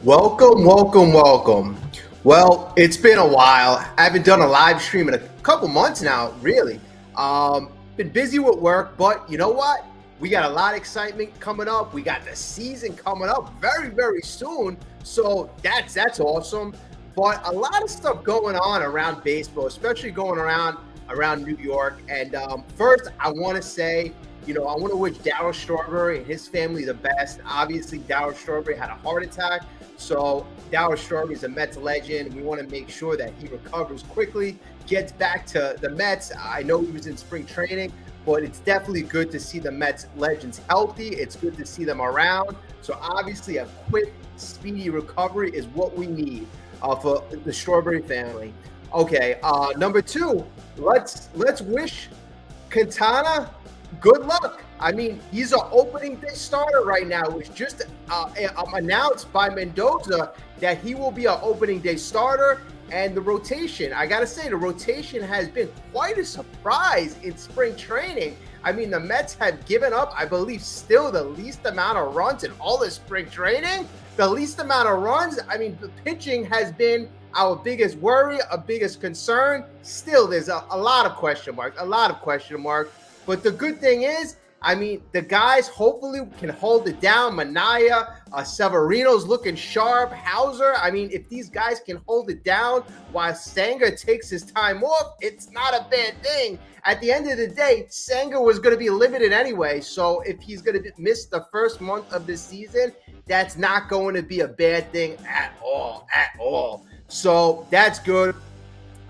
Welcome, welcome, welcome. Well, it's been a while. I haven't done a live stream in a couple months now, really. Been busy with work, but you know what? We got a lot of excitement coming up. We got the season coming up very, very soon. So that's awesome. But a lot of stuff going on around baseball, especially going around New York. And first, I want to say, I want to wish Darryl Strawberry and his family the best. Obviously, Darryl Strawberry had a heart attack. So Darryl Strawberry is a Mets legend. We want to make sure that he recovers quickly, gets back to the Mets. I know he was in spring training, but it's definitely good to see the Mets legends healthy. It's good to see them around. So obviously a quick, speedy recovery is what we need for the Strawberry family. Okay, number two, let's wish Quintana good luck. I mean, he's an opening day starter right now. It was just announced by Mendoza that he will be an opening day starter. And the rotation, I got to say, the rotation has been quite a surprise in spring training. I mean, the Mets have given up, I believe, still the least amount of runs in all the spring training. The least amount of runs. I mean, the pitching has been our biggest worry, our biggest concern. Still, there's a lot of question marks, But the good thing is, I mean, the guys hopefully can hold it down. Manaya, Severino's looking sharp. Hauser, I mean, if these guys can hold it down while Sanger takes his time off, it's not a bad thing. At the end of the day, Sanger was going to be limited anyway. So if he's going to miss the first month of the season, that's not going to be a bad thing at all. So that's good.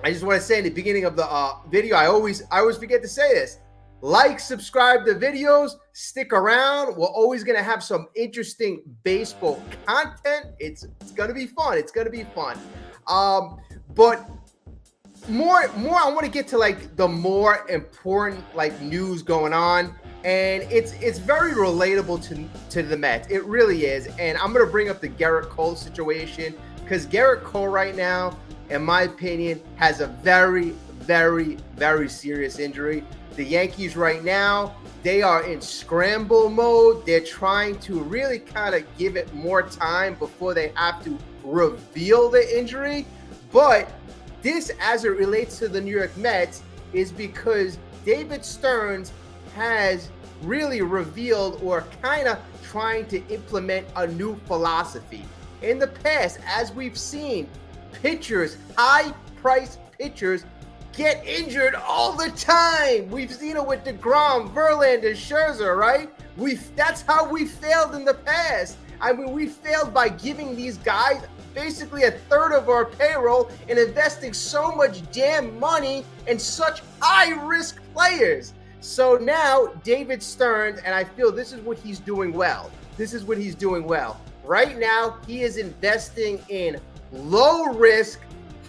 I just want to say in the beginning of the video, I always forget to say this. Like, subscribe to videos, stick around. We're always going to have some interesting baseball content. It's going to be fun. But more, I want to get to like the more important like news going on. And it's very relatable to the Mets. It really is. And I'm going to bring up the Gerrit Cole situation because Gerrit Cole right now, in my opinion, has a very, very, very serious injury. The Yankees right now, they are in scramble mode. They're trying to really kind of give it more time before they have to reveal the injury. But this, as it relates to the New York Mets, is because David Stearns has really revealed or kind of trying to implement a new philosophy. In the past, as we've seen, pitchers, high-priced pitchers, get injured all the time. We've seen it with DeGrom, Verlander, Scherzer, right? That's how we failed in the past. I mean, we failed by giving these guys basically a third of our payroll and investing so much damn money in such high-risk players. So now, David Stearns, and I feel this is what he's doing well. Right now, he is investing in low-risk,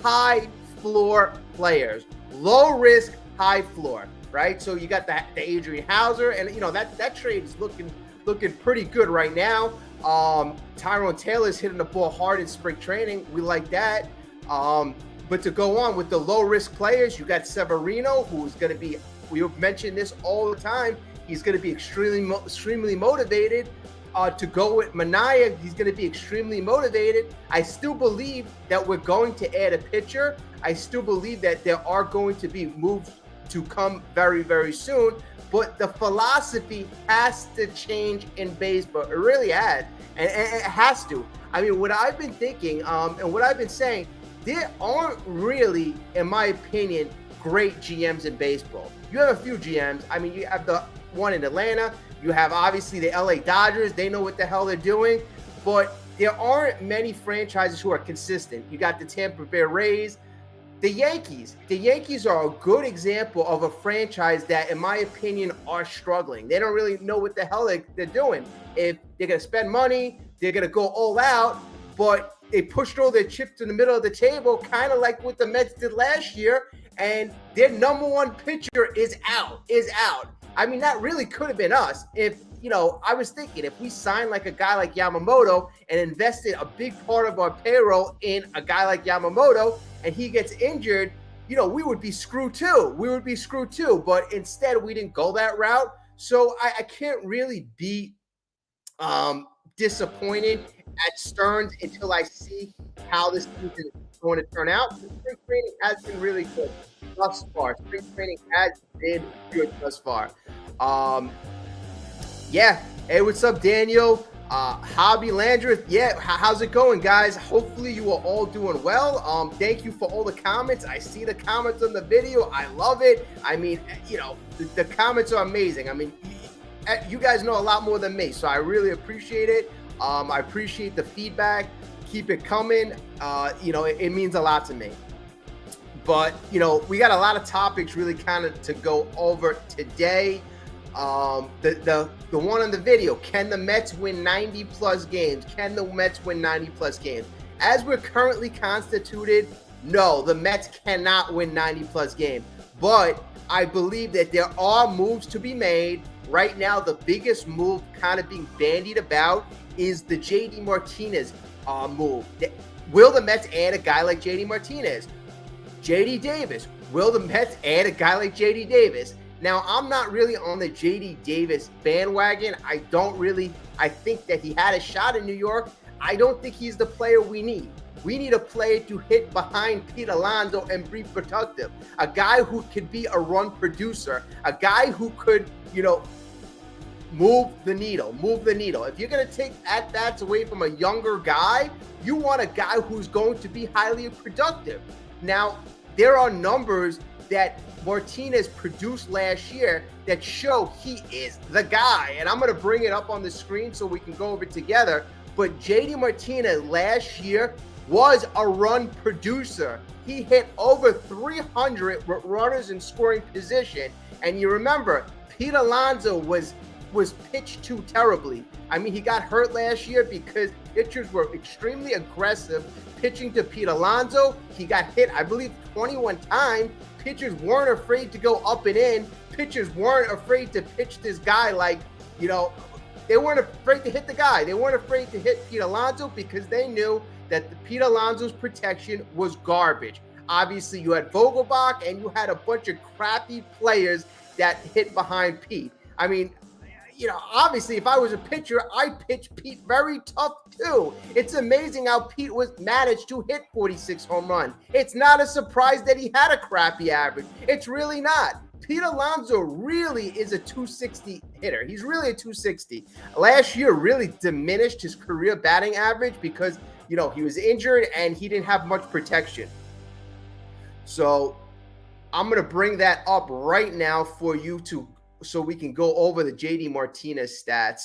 high-floor players. Low risk, high floor, right? So you got the Adrian Hauser, and that trade is looking pretty good right now. Tyrone Taylor's hitting the ball hard in spring training. We like that. But to go on with the low risk players, you got Severino, who's going to be. We've mentioned this all the time. He's going to be extremely motivated. To go with Manaya, he's going to be extremely motivated. I still believe that we're going to add a pitcher. I still believe that there are going to be moves to come very, very soon. But the philosophy has to change in baseball. It really has. And it has to. I mean, what I've been thinking and what I've been saying, there aren't really, in my opinion, great GMs in baseball. You have a few GMs. I mean, you have the one in Atlanta. You have, obviously, the LA Dodgers. They know what the hell they're doing. But there aren't many franchises who are consistent. You got the Tampa Bay Rays. The Yankees are a good example of a franchise that, in my opinion, are struggling. They don't really know what the hell they're doing. If they're going to spend money, they're going to go all out, but they pushed all their chips in the middle of the table, kind of like what the Mets did last year, and their number one pitcher is out. I mean, that really could have been us. If, I was thinking if we signed like a guy like Yamamoto and invested a big part of our payroll in a guy like Yamamoto and he gets injured, we would be screwed too. But instead, we didn't go that route. So I can't really be disappointed at Stearns until I see how this season is going to turn out. The spring training has been really good thus far. Spring training has been good thus far. Um, yeah. Hey, what's up, Daniel? Hobby Landreth. Yeah, how's it going, guys? Hopefully you are all doing well. Thank you for all the comments. I see the comments on the video. I love it. I mean, the comments are amazing. I mean, you guys know a lot more than me, so I really appreciate it. I appreciate the feedback. Keep it coming. It means a lot to me. But, we got a lot of topics really kind of to go over today. The one on the video, can the Mets win 90 plus games? Can the Mets win 90 plus games? As we're currently constituted, no, the Mets cannot win 90 plus games. But I believe that there are moves to be made. Right now, the biggest move kind of being bandied about is the JD Martinez move. Will the Mets add a guy like JD Martinez? JD Davis. Will the Mets add a guy like JD Davis? Now, I'm not really on the JD Davis bandwagon. I think that he had a shot in New York. I don't think he's the player we need. We need a player to hit behind Pete Alonso and be productive. A guy who could be a run producer. A guy who could, move the needle. If you're going to take at-bats away from a younger guy, you want a guy who's going to be highly productive. Now, there are numbers that Martinez produced last year that show he is the guy. And I'm going to bring it up on the screen so we can go over it together. But JD Martinez last year was a run producer. He hit over 300 with runners in scoring position. And you remember, Pete Alonso was pitched too terribly. I mean, he got hurt last year because pitchers were extremely aggressive pitching to Pete Alonso. He got hit, I believe, 21 times. Pitchers weren't afraid to go up and in. Pitchers weren't afraid to pitch this guy they weren't afraid to hit the guy. They weren't afraid to hit Pete Alonso because they knew that the Pete Alonso's protection was garbage. Obviously, you had Vogelbach and you had a bunch of crappy players that hit behind Pete. I mean, obviously, if I was a pitcher, I'd pitch Pete very tough too. It's amazing how Pete managed to hit 46 home runs. It's not a surprise that he had a crappy average. It's really not. Pete Alonso really is a 260 hitter. He's really a 260. Last year really diminished his career batting average because, he was injured and he didn't have much protection. So I'm going to bring that up right now for you so we can go over the JD Martinez stats.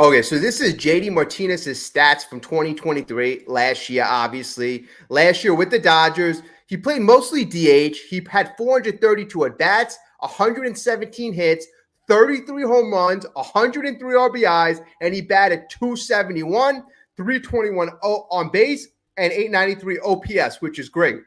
Okay, so this is JD Martinez's stats from 2023, last year, obviously. Last year with the Dodgers, he played mostly DH. He had 432 at-bats, 117 hits, 33 home runs, 103 RBIs, and he batted 271, 321 on base, and 893 OPS, which is great.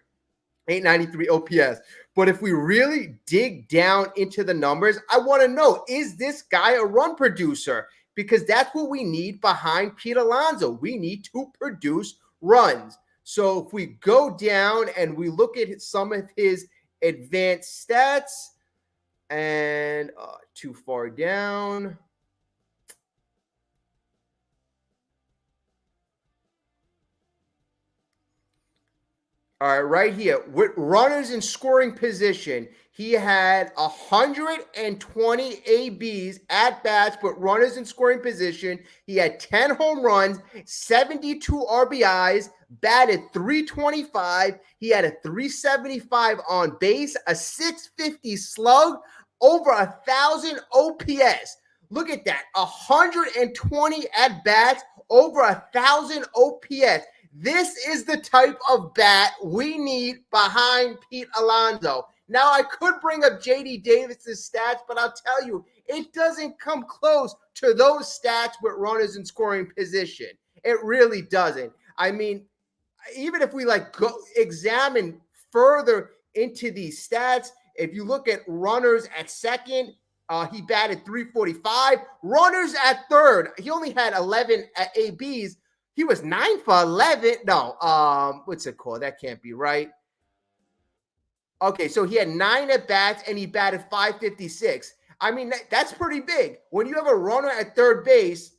893 OPS. But if we really dig down into the numbers, I want to know, is this guy a run producer? Because that's what we need behind Pete Alonso. We need to produce runs. So if we go down and we look at some of his advanced stats, and too far down. All right, right here. With runners in scoring position, he had 120 ABs at bats, but runners in scoring position. He had 10 home runs, 72 RBIs, batted 325. He had a 375 on base, a 650 slug, over 1,000 OPS. Look at that, 120 at bats, over 1,000 OPS. This is the type of bat we need behind Pete Alonso. Now, I could bring up JD Davis's stats, but I'll tell you, it doesn't come close to those stats with runners in scoring position. It really doesn't. I mean, even if we go examine further into these stats, if you look at runners at second, he batted 345. Runners at third, he only had 11 ABs. He was 9 for 11. No, what's it called? That can't be right. Okay, so he had 9 at bats and he batted 556. I mean, that's pretty big. When you have a runner at third base,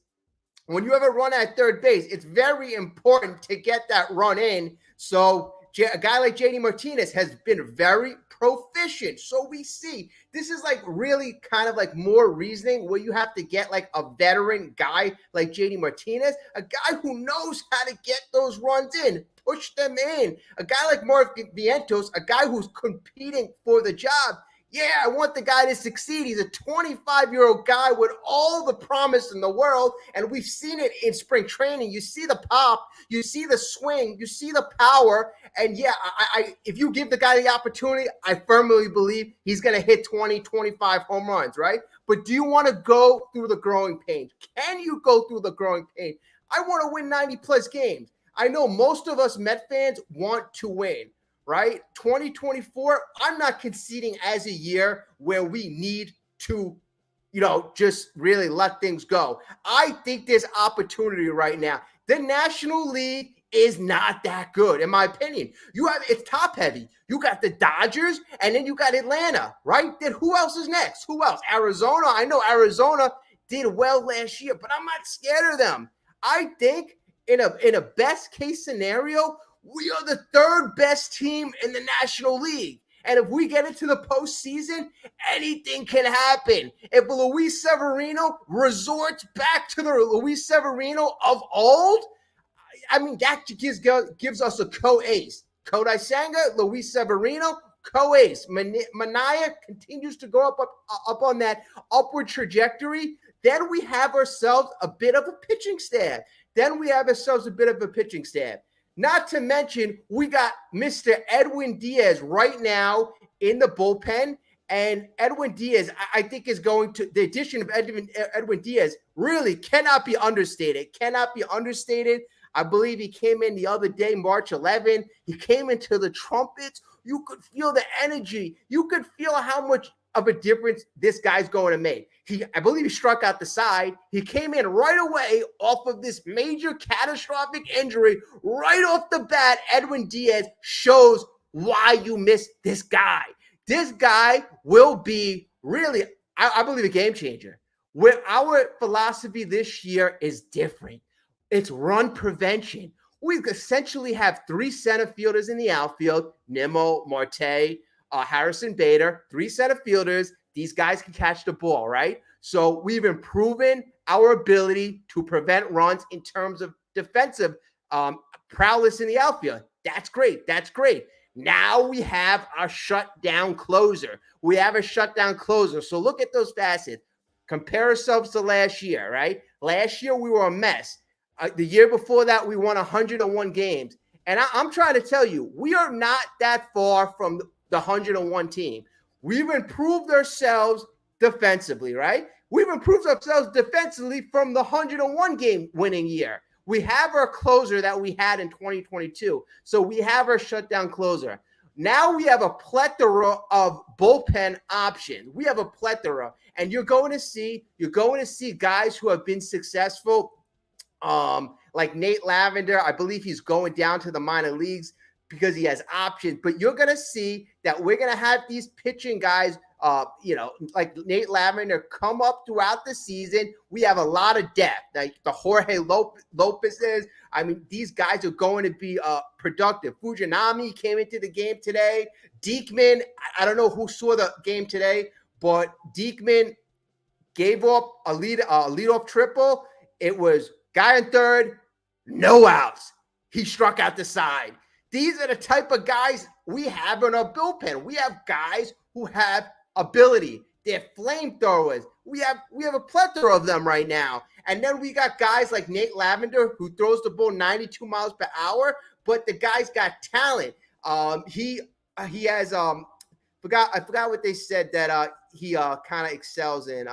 it's very important to get that run in. So a guy like JD Martinez has been very proficient. So we see this is really kind of more reasoning where you have to get a veteran guy like JD Martinez, a guy who knows how to get those runs in, push them in. A guy like Mark Vientos, a guy who's competing for the job. Yeah, I want the guy to succeed. He's a 25-year-old guy with all the promise in the world, and we've seen it in spring training. You see the pop, you see the swing, you see the power, and yeah, if you give the guy the opportunity, I firmly believe he's going to hit 20, 25 home runs, right? But do you want to go through the growing pains? Can you go through the growing pain? I want to win 90-plus games. I know most of us Met fans want to win. Right? 2024, I'm not conceding as a year where we need to, just really let things go. I think there's opportunity right now. The National League is not that good, in my opinion. It's top heavy. You got the Dodgers, and then you got Atlanta, right? Then who else is next? Who else? Arizona. I know Arizona did well last year, but I'm not scared of them. I think in a best case scenario, we are the third best team in the National League. And if we get into the postseason, anything can happen. If Luis Severino resorts back to the Luis Severino of old, I mean, that gives us a co-ace. Kodai Senga, Luis Severino, co-ace. Manaea continues to go up on that upward trajectory. Then we have ourselves a bit of a pitching staff. Not to mention, we got Mr. Edwin Diaz right now in the bullpen. And Edwin Diaz, I think, the addition of Edwin Diaz really cannot be understated. I believe he came in the other day, March 11. He came into the trumpets. You could feel the energy. You could feel how much of a difference this guy's going to make. I believe he struck out the side. He came in right away off of this major catastrophic injury. Right off the bat, Edwin Diaz shows why you miss this guy. This guy will be really, I believe, a game changer. Where our philosophy this year is different. It's run prevention. We essentially have 3 center fielders in the outfield, Nimmo, Marte, Harrison Bader, 3 center fielders. These guys can catch the ball, right? So we've improved our ability to prevent runs in terms of defensive prowess in the outfield. That's great. Now we have our shutdown closer. So look at those facets. Compare ourselves to last year, right? Last year we were a mess. The year before that, we won 101 games. And I'm trying to tell you, we are not that far from the 101 team. We've improved ourselves defensively, right? We've improved ourselves defensively from the 101 game winning year. We have our closer that we had in 2022. So we have our shutdown closer. Now we have a plethora of bullpen options. And you're going to see guys who have been successful, like Nate Lavender. I believe he's going down to the minor leagues because he has options. But you're going to see that we're going to have these pitching guys like Nate Lavender come up throughout the season. We have a lot of depth, like the Jorge Lopez's. I mean, these guys are going to be productive. Fujinami came into the game today. Diekman, I don't know who saw the game today, but Diekman gave up a leadoff triple. It was guy in third, no outs. He struck out the side. These are the type of guys we have in our bullpen. We have guys who have ability. They're flamethrowers. We have a plethora of them right now. And then we got guys like Nate Lavender who throws the ball 92 miles per hour, but the guy's got talent. He has I forgot what they said that he kind of excels in.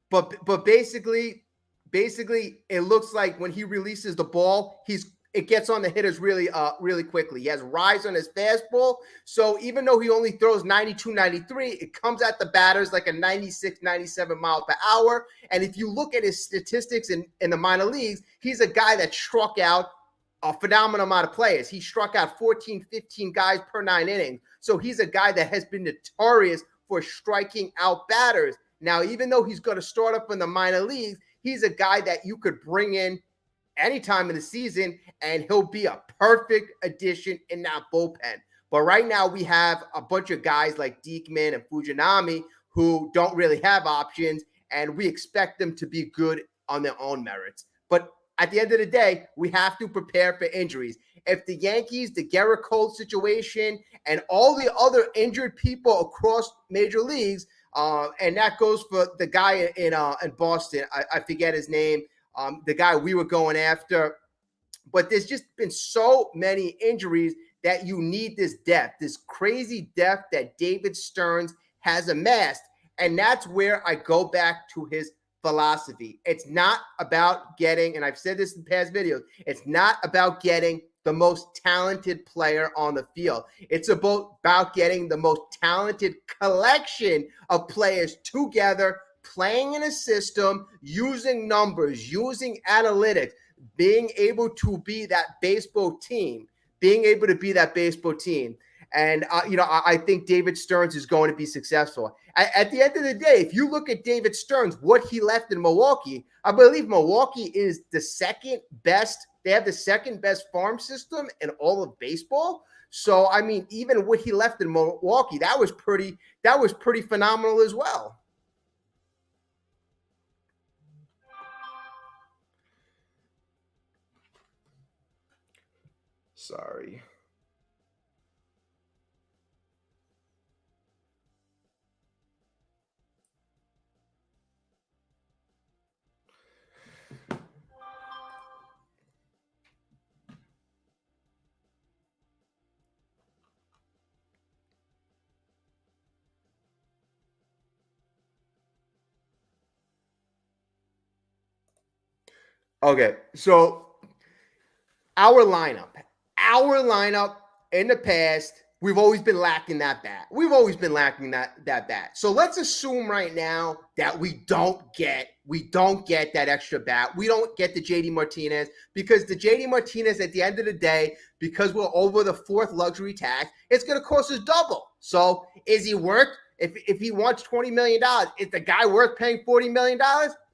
But basically it looks like when he releases the ball, it gets on the hitters really quickly. He has rise on his fastball. So even though he only throws 92, 93, it comes at the batters like a 96, 97 mile per hour. And if you look at his statistics in the minor leagues, he's a guy that struck out a phenomenal amount of players. He struck out 14, 15 guys per 9 innings. So he's a guy that has been notorious for striking out batters. Now, even though he's going to start up in the minor leagues, he's a guy that you could bring in anytime in the season, and he'll be a perfect addition in that bullpen. But right now we have a bunch of guys like Diekman and Fujinami who don't really have options, and we expect them to be good on their own merits. But at the end of the day, we have to prepare for injuries. If the Yankees, the Gerrit Cole situation, and all the other injured people across major leagues, and that goes for the guy in Boston, I forget his name, the guy we were going after. But there's just been so many injuries that you need this depth, this crazy depth that David Stearns has amassed. And that's where I go back to his philosophy. It's not about getting, and I've said this in past videos, it's not about getting the most talented player on the field. It's about getting the most talented collection of players together, playing in a system, using numbers, using analytics, being able to be that baseball team, And, I think David Stearns is going to be successful. At the end of the day, if you look at David Stearns, what he left in Milwaukee, I believe Milwaukee is the second best. They have the second best farm system in all of baseball. So, I mean, even what he left in Milwaukee, that was pretty phenomenal as well. Sorry. Okay, so our lineup in the past, we've always been lacking that bat. That bat. So let's assume right now that we don't get that extra bat. We don't get the JD Martinez, because the JD Martinez at the end of the day, because we're over the fourth luxury tax, it's going to cost us double. So is he worth, if he wants $20 million, is the guy worth paying $40 million?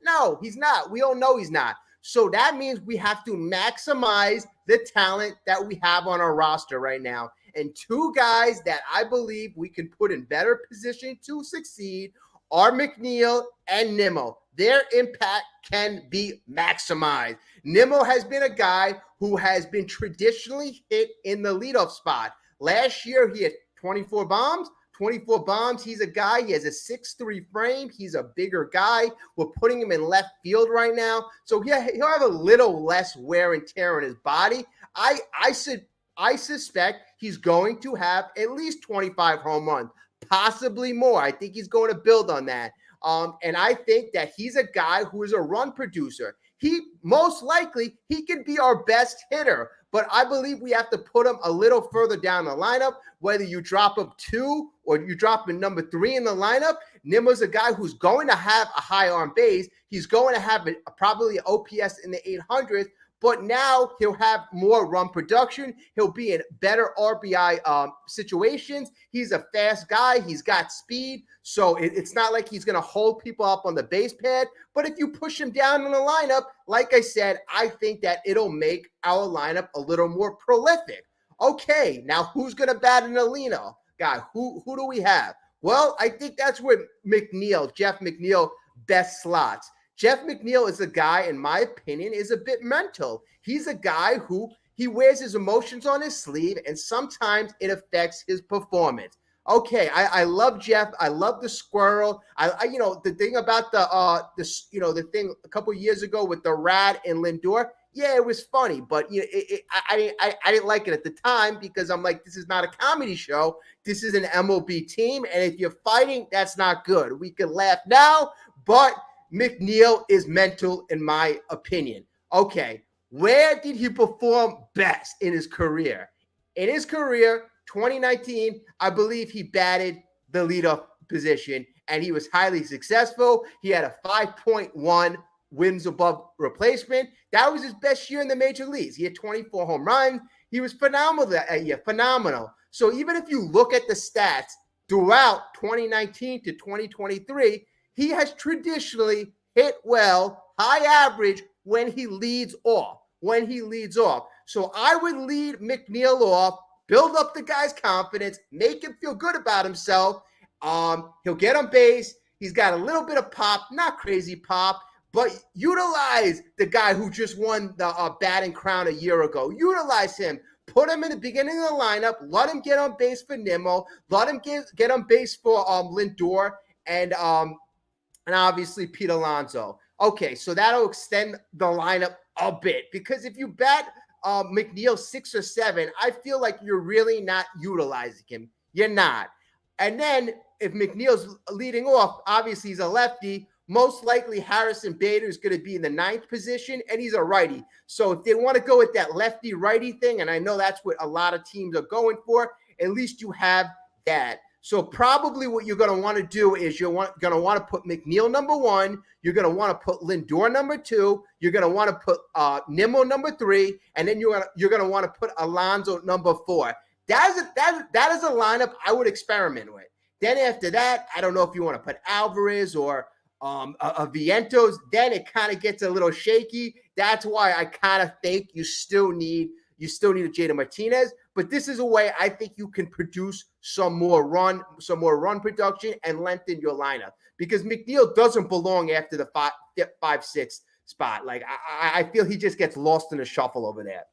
No, he's not. We all know he's not. So that means we have to maximize the talent that we have on our roster right now. And two guys that I believe we can put in better position to succeed are McNeil and Nimmo. Their impact can be maximized. Nimmo has been a guy who has been traditionally hit in the leadoff spot. Last year, he had 24 bombs. He's a guy, he has a 6'3" frame. He's a bigger guy. We're putting him in left field right now. So he'll have a little less wear and tear on his body. I suspect he's going to have at least 25 home runs, possibly more. I think he's going to build on that. And I think that he's a guy who is a run producer. He most likely, he could be our best hitter, but I believe we have to put him a little further down the lineup, whether you drop him 2 or you drop him number 3 in the lineup. Nimmo's a guy who's going to have a high on base. He's going to have probably an OPS in the 800s, but now he'll have more run production. He'll be in better RBI situations. He's a fast guy. He's got speed. So it's not like he's going to hold people up on the base pad. But if you push him down in the lineup, like I said, I think that it'll make our lineup a little more prolific. Okay, now who's going to bat in the leadoff guy? Who do we have? Well, I think that's where Jeff McNeil, best slots. Jeff McNeil is a guy, in my opinion, is a bit mental. He's a guy who he wears his emotions on his sleeve, and sometimes it affects his performance. Okay, I love Jeff. I love the squirrel. I the thing about the thing a couple years ago with the rat and Lindor. Yeah, it was funny, but I didn't like it at the time because I'm like, this is not a comedy show. This is an MLB team, and if you're fighting, that's not good. We can laugh now, but McNeil is mental, in my opinion. Okay, where did he perform best in his career? In his career, 2019, I believe he batted the leadoff position, and he was highly successful. He had a 5.1 wins above replacement. That was his best year in the major leagues. He had 24 home runs. He was phenomenal that year, phenomenal. So even if you look at the stats throughout 2019 to 2023, he has traditionally hit well, high average when he leads off. So I would lead McNeil off, build up the guy's confidence, make him feel good about himself. He'll get on base. He's got a little bit of pop, not crazy pop, but utilize the guy who just won the batting crown a year ago. Utilize him. Put him in the beginning of the lineup. Let him get on base for Nimmo. Let him get on base for Lindor and obviously Pete Alonso. Okay, so that'll extend the lineup a bit because if you bat McNeil 6 or 7, I feel like you're really not utilizing him. You're not. And then if McNeil's leading off, obviously he's a lefty. Most likely Harrison Bader is going to be in the 9th position, and he's a righty. So if they want to go with that lefty-righty thing, and I know that's what a lot of teams are going for, at least you have that. So probably what you're going to want to do is you're going to want to put McNeil number 1. You're going to want to put Lindor number 2. You're going to want to put Nimmo number 3, and then you're going to want to put Alonso number 4. That is a lineup I would experiment with. Then after that, I don't know if you want to put Alvarez or a Vientos. Then it kind of gets a little shaky. That's why I kind of think you still need a JD Martinez. But this is a way I think you can produce some more run production and lengthen your lineup because McNeil doesn't belong after the 5-6 spot. Like I feel he just gets lost in the shuffle over there.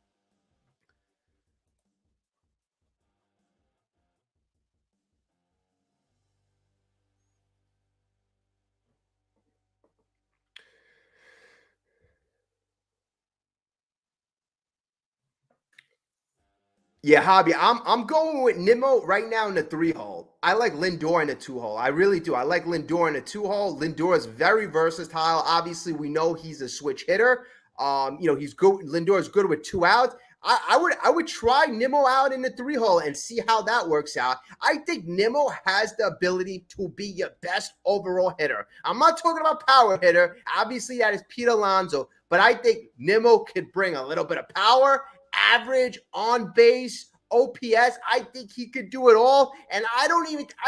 Yeah, Hobby, I'm going with Nimmo right now in the 3-hole. I like Lindor in the 2-hole. I really do. I like Lindor in the 2-hole. Lindor is very versatile. Obviously, we know he's a switch hitter. He's good. Lindor is good with 2 outs. I would try Nimmo out in the 3-hole and see how that works out. I think Nimmo has the ability to be your best overall hitter. I'm not talking about power hitter. Obviously, that is Pete Alonso. But I think Nimmo could bring a little bit of power, average, on base, OPS. I think he could do it all. And I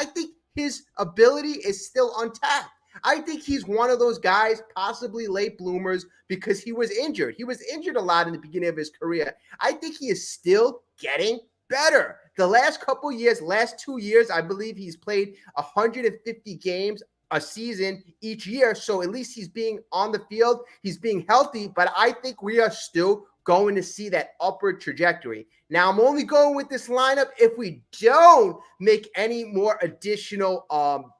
think his ability is still untapped. I think he's one of those guys, possibly late bloomers, because he was injured. He was injured a lot in the beginning of his career. I think he is still getting better. The last 2 years, I believe he's played 150 games a season each year. So at least he's being on the field. He's being healthy. But I think we are still going to see that upward trajectory. Now, I'm only going with this lineup if we don't make any more additional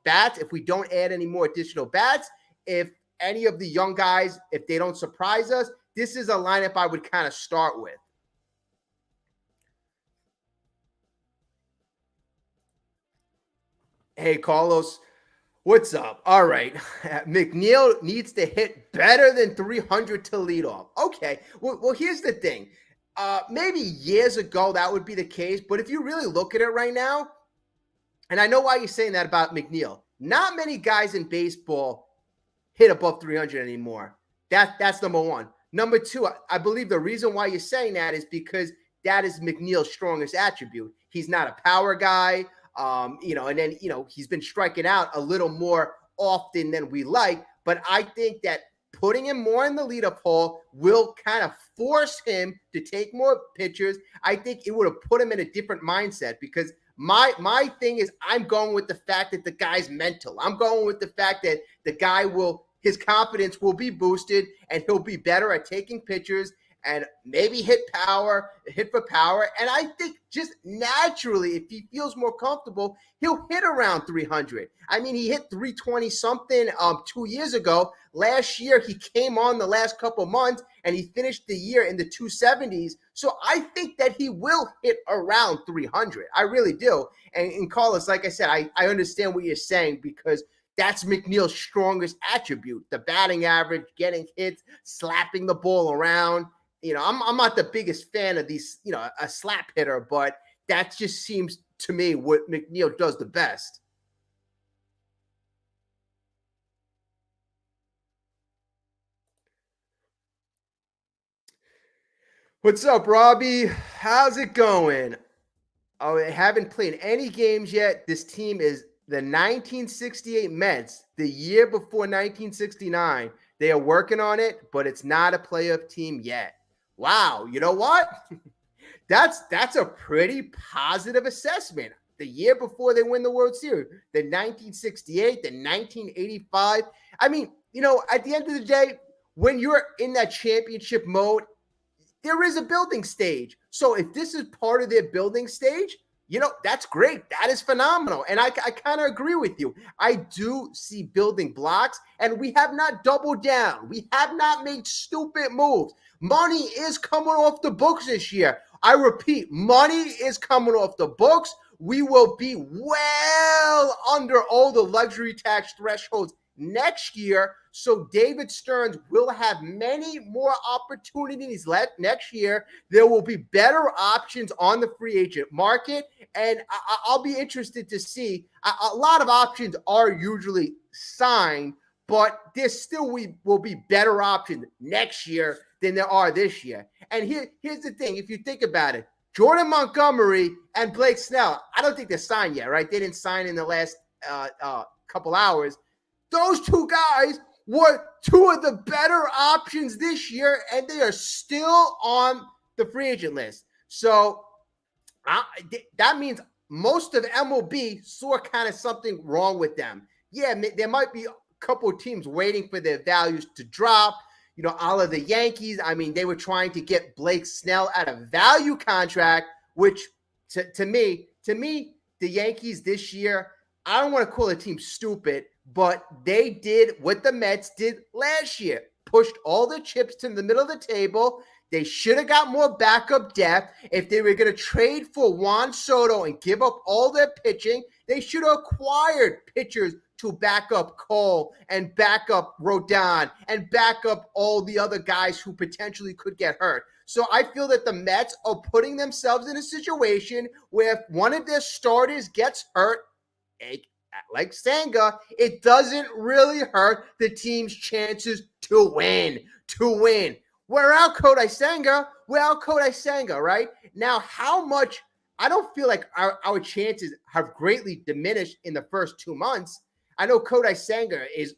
bats, if we don't add any more additional bats, if any of the young guys, if they don't surprise us, this is a lineup I would kind of start with. Hey, Carlos. What's up? All right. McNeil needs to hit better than 300 to lead off. Okay. Well, here's the thing. Maybe years ago that would be the case, but if you really look at it right now, and I know why you're saying that about McNeil, not many guys in baseball hit above 300 anymore. That's number one. Number two, I believe the reason why you're saying that is because that is McNeil's strongest attribute. He's not a power guy, and then, he's been striking out a little more often than we like. But I think that putting him more in the leadoff hole will kind of force him to take more pitchers. I think it would have put him in a different mindset because my thing is I'm going with the fact that the guy's mental. I'm going with the fact that the guy his confidence will be boosted and he'll be better at taking pitchers and maybe hit for power. And I think just naturally, if he feels more comfortable, he'll hit around 300. I mean, he hit 320 something 2 years ago. Last year, he came on the last couple months and he finished the year in the 270s. So I think that he will hit around 300. I really do. And Carlos, like I said, I understand what you're saying because that's McNeil's strongest attribute, the batting average, getting hits, slapping the ball around. I'm not the biggest fan of these, a slap hitter, but that just seems to me what McNeil does the best. What's up, Robbie? How's it going? Oh, I haven't played any games yet. This team is the 1968 Mets, the year before 1969. They are working on it, but it's not a playoff team yet. Wow, you know what? That's a pretty positive assessment. The year before they win the World Series, the 1968, the 1985. I mean, at the end of the day, when you're in that championship mode, there is a building stage. So if this is part of their building stage, that's great. That is phenomenal. And I kind of agree with you. I do see building blocks, and we have not doubled down. We have not made stupid moves. Money is coming off the books this year. I repeat, money is coming off the books. We will be well under all the luxury tax thresholds next year. So David Stearns will have many more opportunities next year. There will be better options on the free agent market. And I'll be interested to see. A lot of options are usually signed, but there still will be better options next year than there are this year. And here's the thing. If you think about it, Jordan Montgomery and Blake Snell, I don't think they're signed yet, right? They didn't sign in the last couple hours. Those two guys were two of the better options this year, and they are still on the free agent list. So that means most of MLB saw kind of something wrong with them. Yeah, there might be a couple of teams waiting for their values to drop, a la the Yankees. I mean, they were trying to get Blake Snell at a value contract, which to me, the Yankees this year, I don't want to call the team stupid, but they did what the Mets did last year, pushed all the chips to the middle of the table. They should have got more backup depth. If they were going to trade for Juan Soto and give up all their pitching, they should have acquired pitchers to back up Cole and back up Rodon and back up all the other guys who potentially could get hurt. So I feel that the Mets are putting themselves in a situation where if one of their starters gets hurt, like Senga, it doesn't really hurt the team's chances to win. We're out Kodai Senga, right? Now, how much, I don't feel like our chances have greatly diminished in the first 2 months. I know Kodai Senga is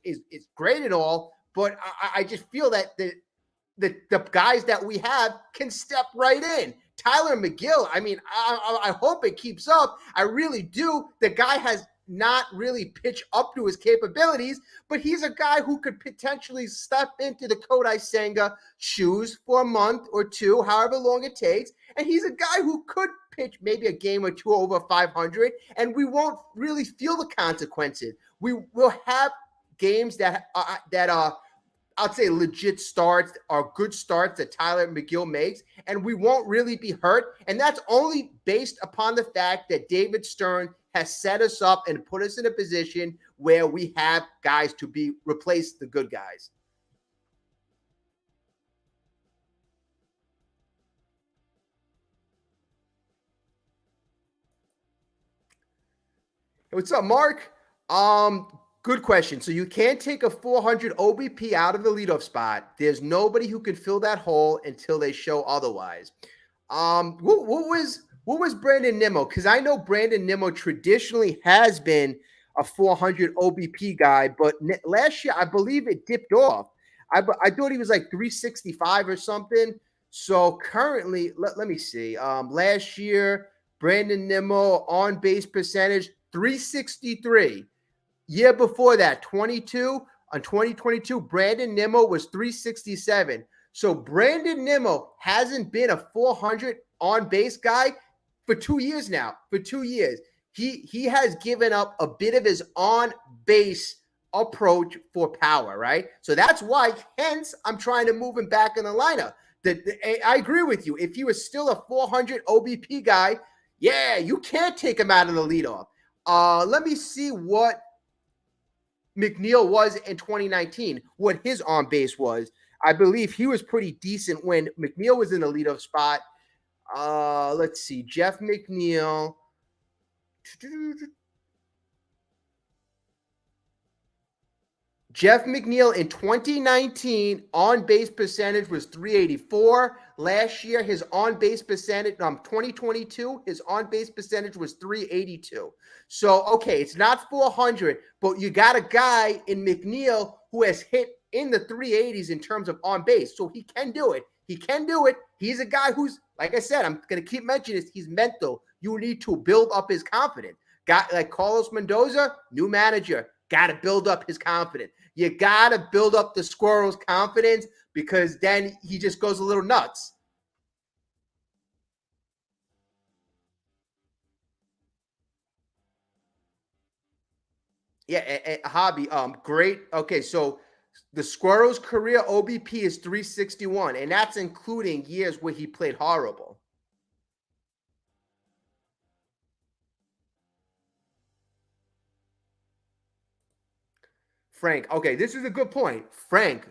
great and all, but I just feel that the guys that we have can step right in. Tyler McGill, I mean, I hope it keeps up. I really do. The guy has not really pitched up to his capabilities, but he's a guy who could potentially step into the Kodai Senga shoes for a month or two, however long it takes. And he's a guy who could pitch maybe a game or two over 500, and we won't really feel the consequences. We will have games that are I'd say legit starts are good starts that Tyler McGill makes, and we won't really be hurt. And that's only based upon the fact that David Stern has set us up and put us in a position where we have guys to replace the good guys. Hey, what's up, Mark? Good question. So you can't take a 400 OBP out of the leadoff spot. There's nobody who can fill that hole until they show otherwise. What was Brandon Nimmo? Because I know Brandon Nimmo traditionally has been a 400 OBP guy, but last year I believe it dipped off. I thought he was like 365 or something. So currently, let me see. Last year, Brandon Nimmo on base percentage 363. Year before that, 22 on 2022, Brandon Nimmo was 367. So Brandon Nimmo hasn't been a 400 on base guy for 2 years now. For 2 years, he has given up a bit of his on base approach for power, right? So that's why, hence, I'm trying to move him back in the lineup. I agree with you. If he was still a 400 OBP guy, yeah, you can't take him out of the leadoff. Let me see what McNeil was in 2019, what his on base was. I believe he was pretty decent when McNeil was in the leadoff spot. Let's see, Jeff McNeil. Jeff McNeil in 2019 on base percentage was 384. Last year, his on base percentage, 2022, his on base percentage was 382. So, okay, it's not 400, but you got a guy in McNeil who has hit in the 380s in terms of on base. So he can do it. He can do it. He's a guy who's, like I said, I'm going to keep mentioning this. He's mental. You need to build up his confidence. Got like Carlos Mendoza, new manager. Got to build up his confidence. You got to build up the squirrel's confidence because then he just goes a little nuts. Yeah, a hobby. Great. Okay, so the squirrel's career OBP is 361, and that's including years where he played horrible. Frank, okay, this is a good point. Frank,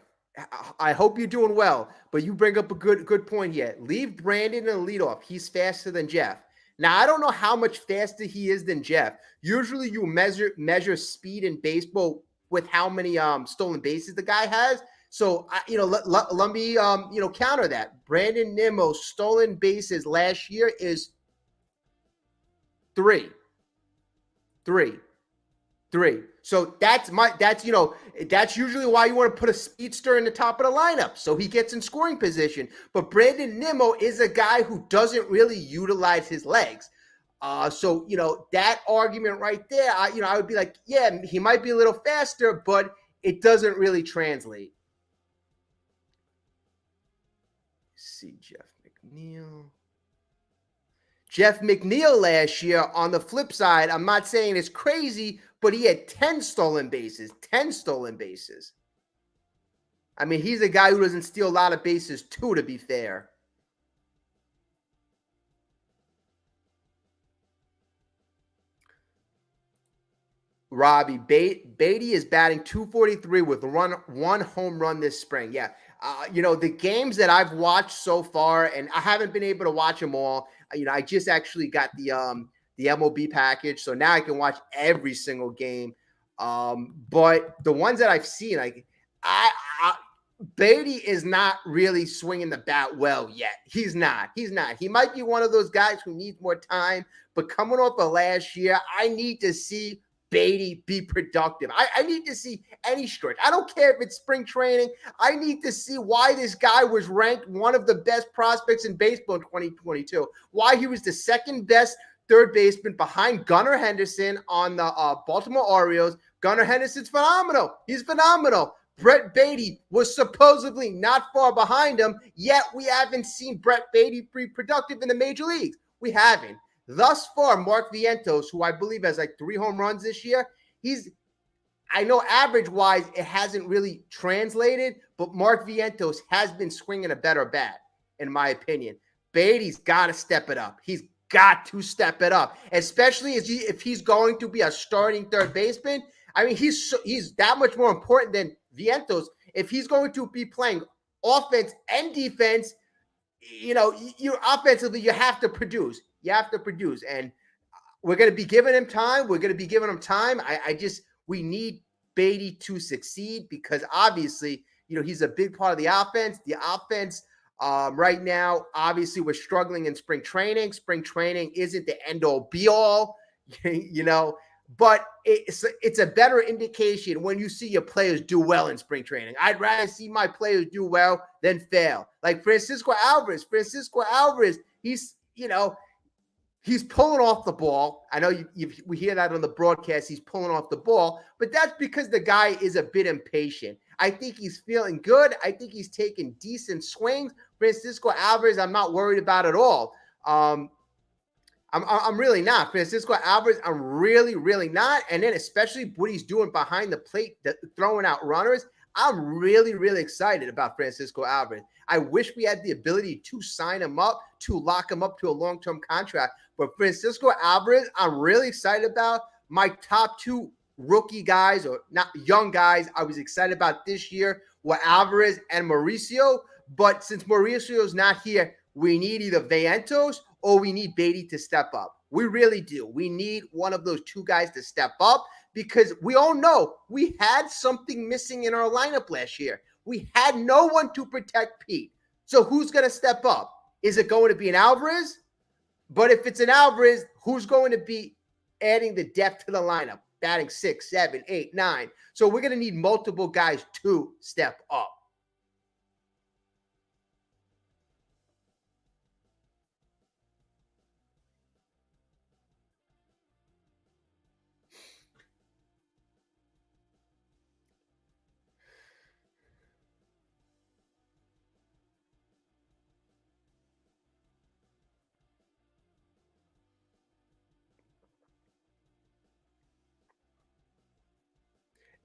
I hope you're doing well, but you bring up a good point here. Leave Brandon in the leadoff. He's faster than Jeff. Now, I don't know how much faster he is than Jeff. Usually you measure speed in baseball with how many stolen bases the guy has. So, let me counter that. Brandon Nimmo's stolen bases last year is three. Three. Three. So that's usually why you want to put a speedster in the top of the lineup so he gets in scoring position. But Brandon Nimmo is a guy who doesn't really utilize his legs. So that argument right there, I would be like, yeah, he might be a little faster, but it doesn't really translate. Let's see, Jeff McNeil. Jeff McNeil last year, on the flip side, I'm not saying it's crazy, but he had 10 stolen bases. 10 stolen bases. I mean, he's a guy who doesn't steal a lot of bases, too, to be fair. Robbie, Beatty is batting 243 with one home run this spring. Yeah. The games that I've watched so far, and I haven't been able to watch them all. I just actually got the MLB package, so now I can watch every single game. But the ones that I've seen, like Beatty is not really swinging the bat well yet. He's not. He might be one of those guys who needs more time. But coming off of last year, I need to see Beatty be productive. I need to see any stretch. I don't care if it's spring training. I need to see why this guy was ranked one of the best prospects in baseball in 2022. Why he was the second best third baseman behind Gunnar Henderson on the Baltimore Orioles. Gunnar Henderson's phenomenal. He's phenomenal. Brett Beatty was supposedly not far behind him, yet we haven't seen Brett Beatty be productive in the major leagues. We haven't. Thus far, Mark Vientos, who I believe has like 3 home runs this year, I know average-wise it hasn't really translated, but Mark Vientos has been swinging a better bat, in my opinion. Beatty's got to step it up. He's got to step it up, especially if he's going to be a starting third baseman. I mean, he's that much more important than Vientos. If he's going to be playing offense and defense, you offensively, you have to produce. You have to produce. And we're going to be giving him time. We need Beatty to succeed because obviously, he's a big part of the offense. The offense right now, obviously, we're struggling in spring training. Spring training isn't the end-all, be-all, but it's a better indication when you see your players do well in spring training. I'd rather see my players do well than fail. Like Francisco Alvarez, he's pulling off the ball. I know we hear that on the broadcast. He's pulling off the ball, but that's because the guy is a bit impatient. I think he's feeling good. I think he's taking decent swings. Francisco Alvarez, I'm not worried about at all. I'm really not. Francisco Alvarez, I'm really, really not. And then especially what he's doing behind the plate, throwing out runners, I'm really, really excited about Francisco Alvarez. I wish we had the ability to sign him up, to lock him up to a long-term contract. But Francisco Alvarez, I'm really excited about. My top two rookie guys, or not young guys, I was excited about this year were Alvarez and Mauricio. But since Mauricio's not here, we need either Vientos or we need Beatty to step up. We really do. We need one of those two guys to step up because we all know we had something missing in our lineup last year. We had no one to protect Pete. So who's going to step up? Is it going to be an Alvarez? But if it's an Alvarez, who's going to be adding the depth to the lineup? Batting 6, 7, 8, 9. So we're going to need multiple guys to step up.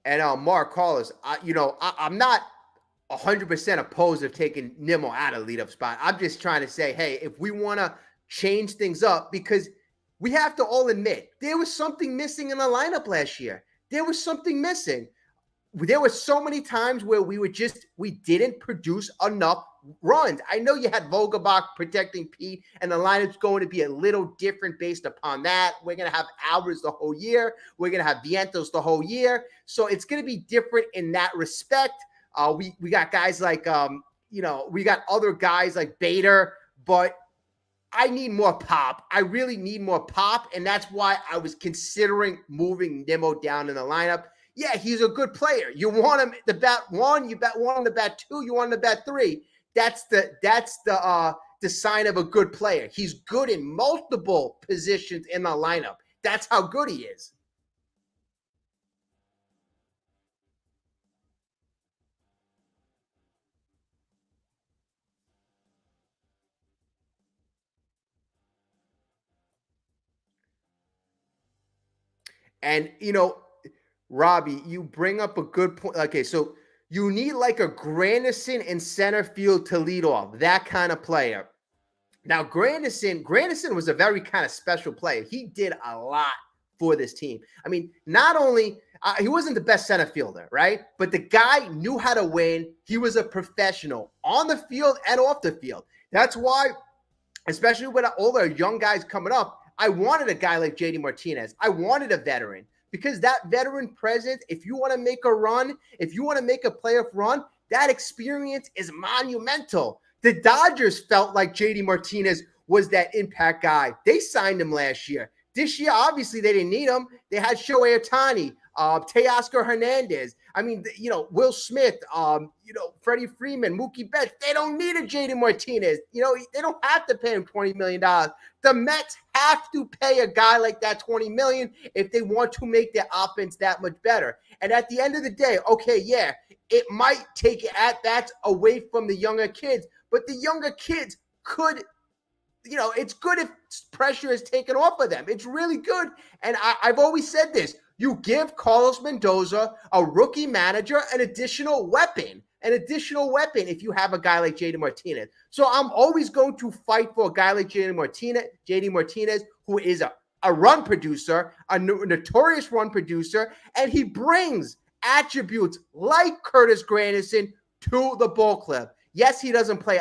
And Mark Carlos, I'm not 100% opposed of taking Nimmo out of the leadoff spot. I'm just trying to say, hey, if we want to change things up, because we have to all admit there was something missing in the lineup last year. There was something missing. There were so many times where we didn't produce enough runs. I know you had Vogelbach protecting Pete, and the lineup's going to be a little different based upon that. We're going to have Alvarez the whole year. We're going to have Vientos the whole year. So it's going to be different in that respect. We got guys like, we got other guys like Bader, but I need more pop. I really need more pop, and that's why I was considering moving Nimmo down in the lineup. Yeah, he's a good player. You want him to bat 1, you want him to bat 2, you want him to bat 3. That's the sign of a good player. He's good in multiple positions in the lineup. That's how good he is. And Robbie, you bring up a good point. Okay, so you need like a Granderson in center field to lead off, that kind of player. Now, Granderson was a very kind of special player. He did a lot for this team. I mean, not only he wasn't the best center fielder, right? But the guy knew how to win. He was a professional on the field and off the field. That's why, especially with all the young guys coming up, I wanted a guy like JD Martinez. I wanted a veteran. Because that veteran presence, if you want to make a run, if you want to make a playoff run, that experience is monumental. The Dodgers felt like JD Martinez was that impact guy. They signed him last year. This year, obviously, they didn't need him. They had Shohei Ohtani, Teoscar Hernandez. I mean, Will Smith, Freddie Freeman, Mookie Betts. They don't need a JD Martinez. They don't have to pay him $20 million. The Mets have to pay a guy like that $20 million if they want to make their offense that much better. And at the end of the day, okay, yeah, it might take at-bats away from the younger kids, but the younger kids could – it's good if pressure is taken off of them. It's really good. And I've always said this. You give Carlos Mendoza, a rookie manager, an additional weapon if you have a guy like JD Martinez. So I'm always going to fight for a guy like JD Martinez, who is a run producer, a notorious run producer, and he brings attributes like Curtis Granderson to the ball club. Yes, he doesn't play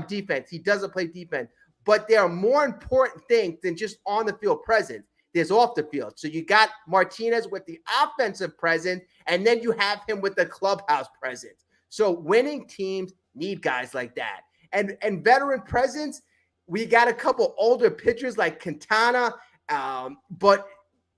defense. He doesn't play defense. But there are more important things than just on the field presence. there's off the field. So you got Martinez with the offensive presence, and then you have him with the clubhouse presence. So winning teams need guys like that. And veteran presence, we got a couple older pitchers like Quintana, but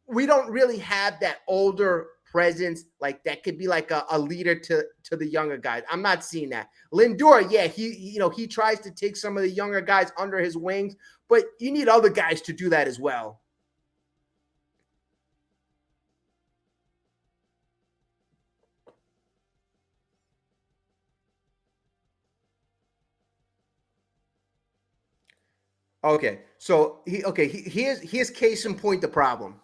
we don't really have that older presence like that could be like a leader to the younger guys. I'm not seeing that. Lindor, yeah, he tries to take some of the younger guys under his wings, but you need other guys to do that as well. Okay, so here's case in point the problem.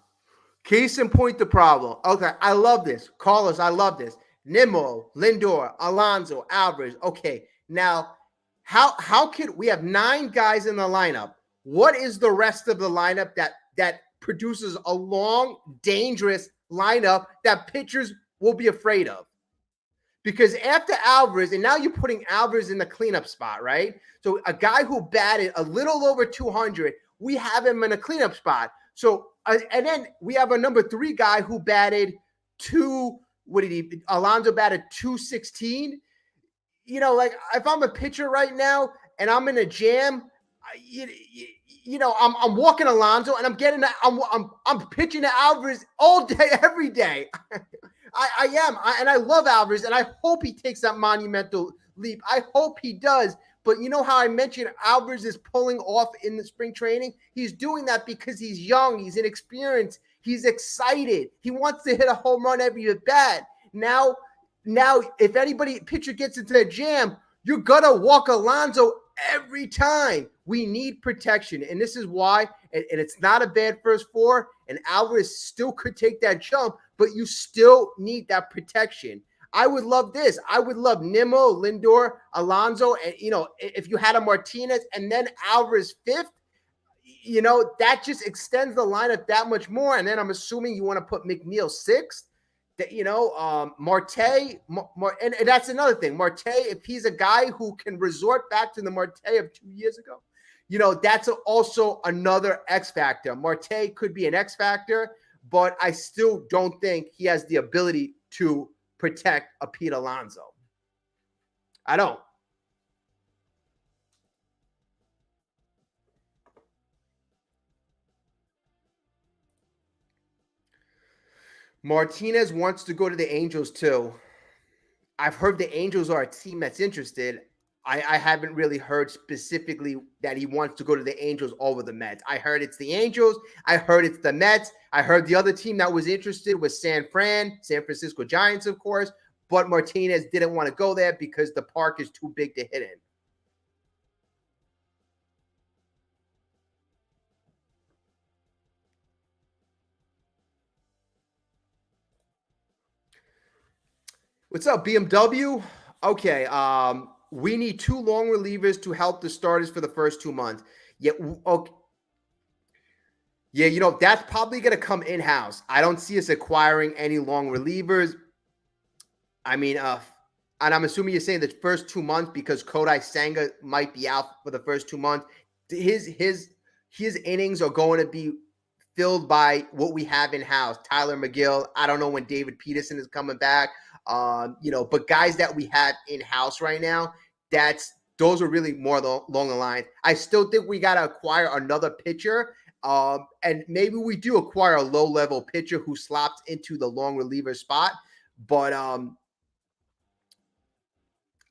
Case in point the problem. Okay, I love this. Carlos, I love this. Nimmo, Lindor, Alonso, Alvarez. Okay, now how could we have 9 guys in the lineup? What is the rest of the lineup that produces a long, dangerous lineup that pitchers will be afraid of? Because after Alvarez, and now you're putting Alvarez in the cleanup spot, right? So a guy who batted a little over 200, we have him in a cleanup spot. So, and then we have a number 3 guy who batted Alonso batted 216. Like if I'm a pitcher right now and I'm in a jam, I'm walking Alonso and I'm pitching to Alvarez all day, every day. I am, and I love Alvarez, and I hope he takes that monumental leap. I hope he does. But you know how I mentioned Alvarez is pulling off in the spring training? He's doing that because he's young, he's inexperienced, he's excited. He wants to hit a home run every at bat. Now, if pitcher gets into a jam, you're gonna walk Alonso every time. We need protection, and this is why. And it's not a bad first 4, and Alvarez still could take that jump, but you still need that protection. I would love this. I would love Nimmo, Lindor, Alonso, and if you had a Martinez and then Alvarez 5th, that just extends the lineup that much more. And then I'm assuming you want to put McNeil 6th. Marte, and that's another thing. Marte, if he's a guy who can resort back to the Marte of 2 years ago, that's also another X factor. Marte could be an X factor, but I still don't think he has the ability to protect a Pete Alonso. I don't. Martinez wants to go to the Angels too. I've heard the Angels are a team that's interested. I haven't really heard specifically that he wants to go to the Angels over the Mets. I heard it's the Angels. I heard it's the Mets. I heard the other team that was interested was San Francisco Giants, of course. But Martinez didn't want to go there because the park is too big to hit in. What's up, BMW? Okay, we need 2 long relievers to help the starters for the first 2 months. Yeah, okay. Yeah, that's probably going to come in-house. I don't see us acquiring any long relievers. I mean, and I'm assuming you're saying the first 2 months because Kodai Senga might be out for the first 2 months. His innings are going to be filled by what we have in-house. Tyler McGill. I don't know when David Peterson is coming back. But guys that we have in-house right now, those are really more along the line. I still think we got to acquire another pitcher. And maybe we do acquire a low-level pitcher who slots into the long reliever spot. But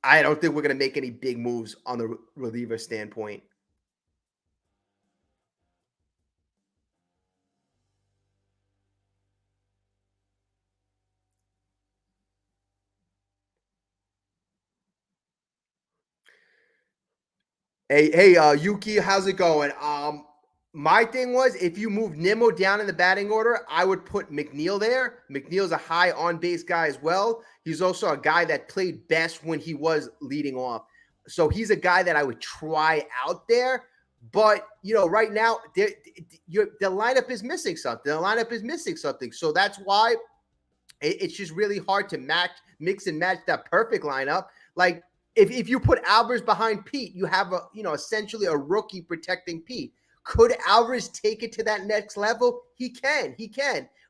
I don't think we're going to make any big moves on the reliever standpoint. Hey, Yuki, how's it going? My thing was if you move Nimmo down in the batting order, I would put McNeil there. McNeil's a high on-base guy as well. He's also a guy that played best when he was leading off. So he's a guy that I would try out there. But, right now, the lineup is missing something. So that's why it's just really hard to mix and match that perfect lineup. Like, if you put Alvarez behind Pete, you have essentially a rookie protecting Pete. Could Alvarez take it to that next level? He can.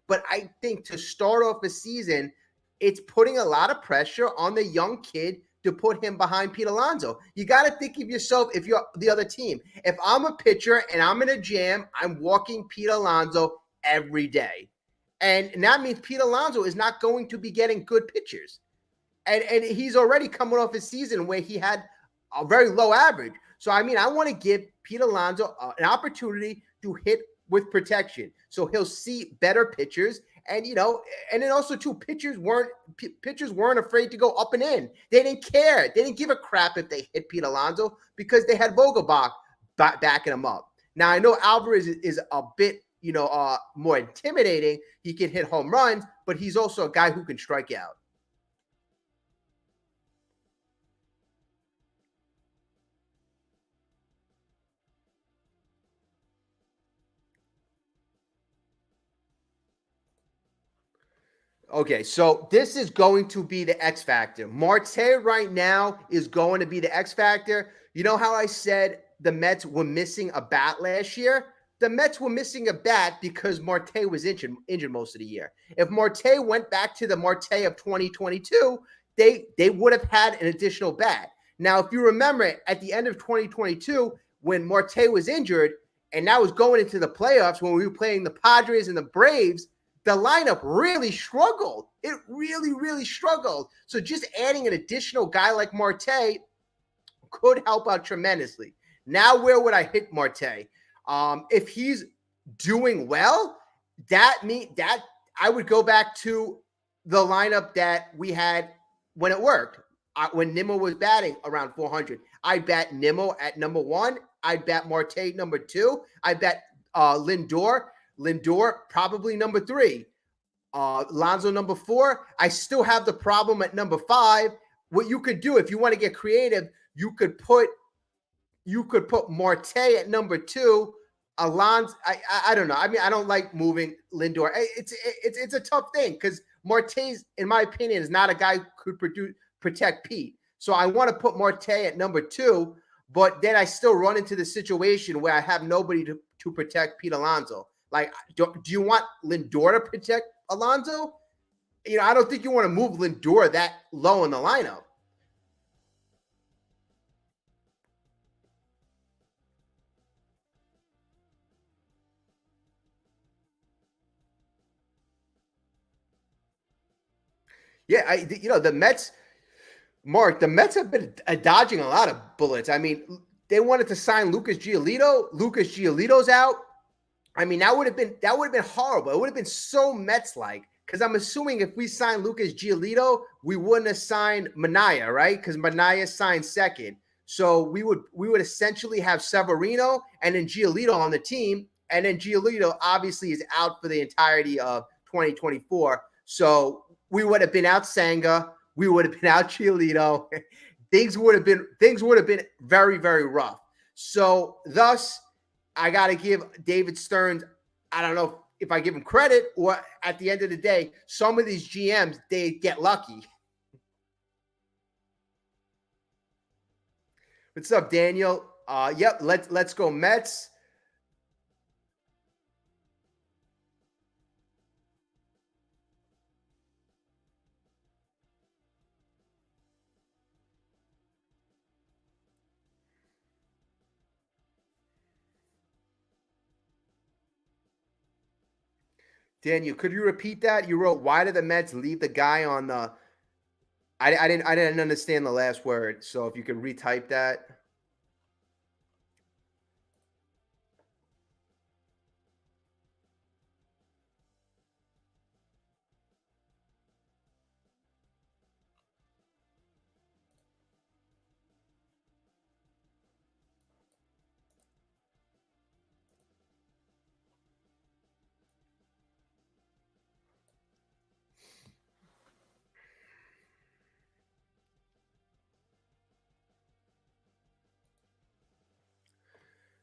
But I think to start off a season, it's putting a lot of pressure on the young kid to put him behind Pete Alonso. You got to think of yourself if you're the other team. If I'm a pitcher and I'm in a jam, I'm walking Pete Alonso every day. And that means Pete Alonso is not going to be getting good pitchers. And he's already coming off a season where he had a very low average. So, I mean, I want to give Pete Alonso an opportunity to hit with protection. So he'll see better pitchers. And, and then also, too, pitchers weren't afraid to go up and in. They didn't care. They didn't give a crap if they hit Pete Alonso because they had Vogelbach backing him up. Now, I know Alvarez is a bit, more intimidating. He can hit home runs, but he's also a guy who can strike out. Okay, so this is going to be the X factor. Marte right now is going to be the X factor. You know how I said the Mets were missing a bat last year? The Mets were missing a bat because Marte was injured most of the year. If Marte went back to the Marte of 2022, they would have had an additional bat. Now, if you remember, at the end of 2022, when Marte was injured, and that was going into the playoffs when we were playing the Padres and the Braves, the lineup really struggled. It really, really struggled. So just adding an additional guy like Marte could help out tremendously. Now, where would I hit Marte? If he's doing well, that I would go back to the lineup that we had when it worked. When Nimmo was batting around 400, I'd bat Nimmo at number 1. I'd bat Marte number 2. I'd bat Lindor probably number 3. Alonso number 4. I still have the problem at number 5. What you could do if you want to get creative, you could put Marte at number 2. Alonso, I don't know. I mean, I don't like moving Lindor. It's a tough thing because Marte's, in my opinion, is not a guy who could protect Pete. So I want to put Marte at number 2, but then I still run into the situation where I have nobody to protect Pete Alonso. Like, do you want Lindor to protect Alonso? I don't think you want to move Lindor that low in the lineup. Yeah, the Mets, Mark, the Mets have been dodging a lot of bullets. I mean, they wanted to sign Lucas Giolito. Lucas Giolito's out. I mean, that would have been horrible. It would have been so Mets-like because I'm assuming if we signed Lucas Giolito, we wouldn't have signed Manaea, right? Because Manaea signed second. So we would essentially have Severino and then Giolito on the team. And then Giolito obviously is out for the entirety of 2024. So we would have been out Senga. We would have been out Giolito. Things would have been very, very rough. So thus, I got to give David Stearns, I don't know if I give him credit or at the end of the day, some of these GMs, they get lucky. What's up, Daniel? Yep, let's go Mets. Daniel, could you repeat that? You wrote, why did the Mets leave the guy on the I didn't understand the last word. So if you could retype that.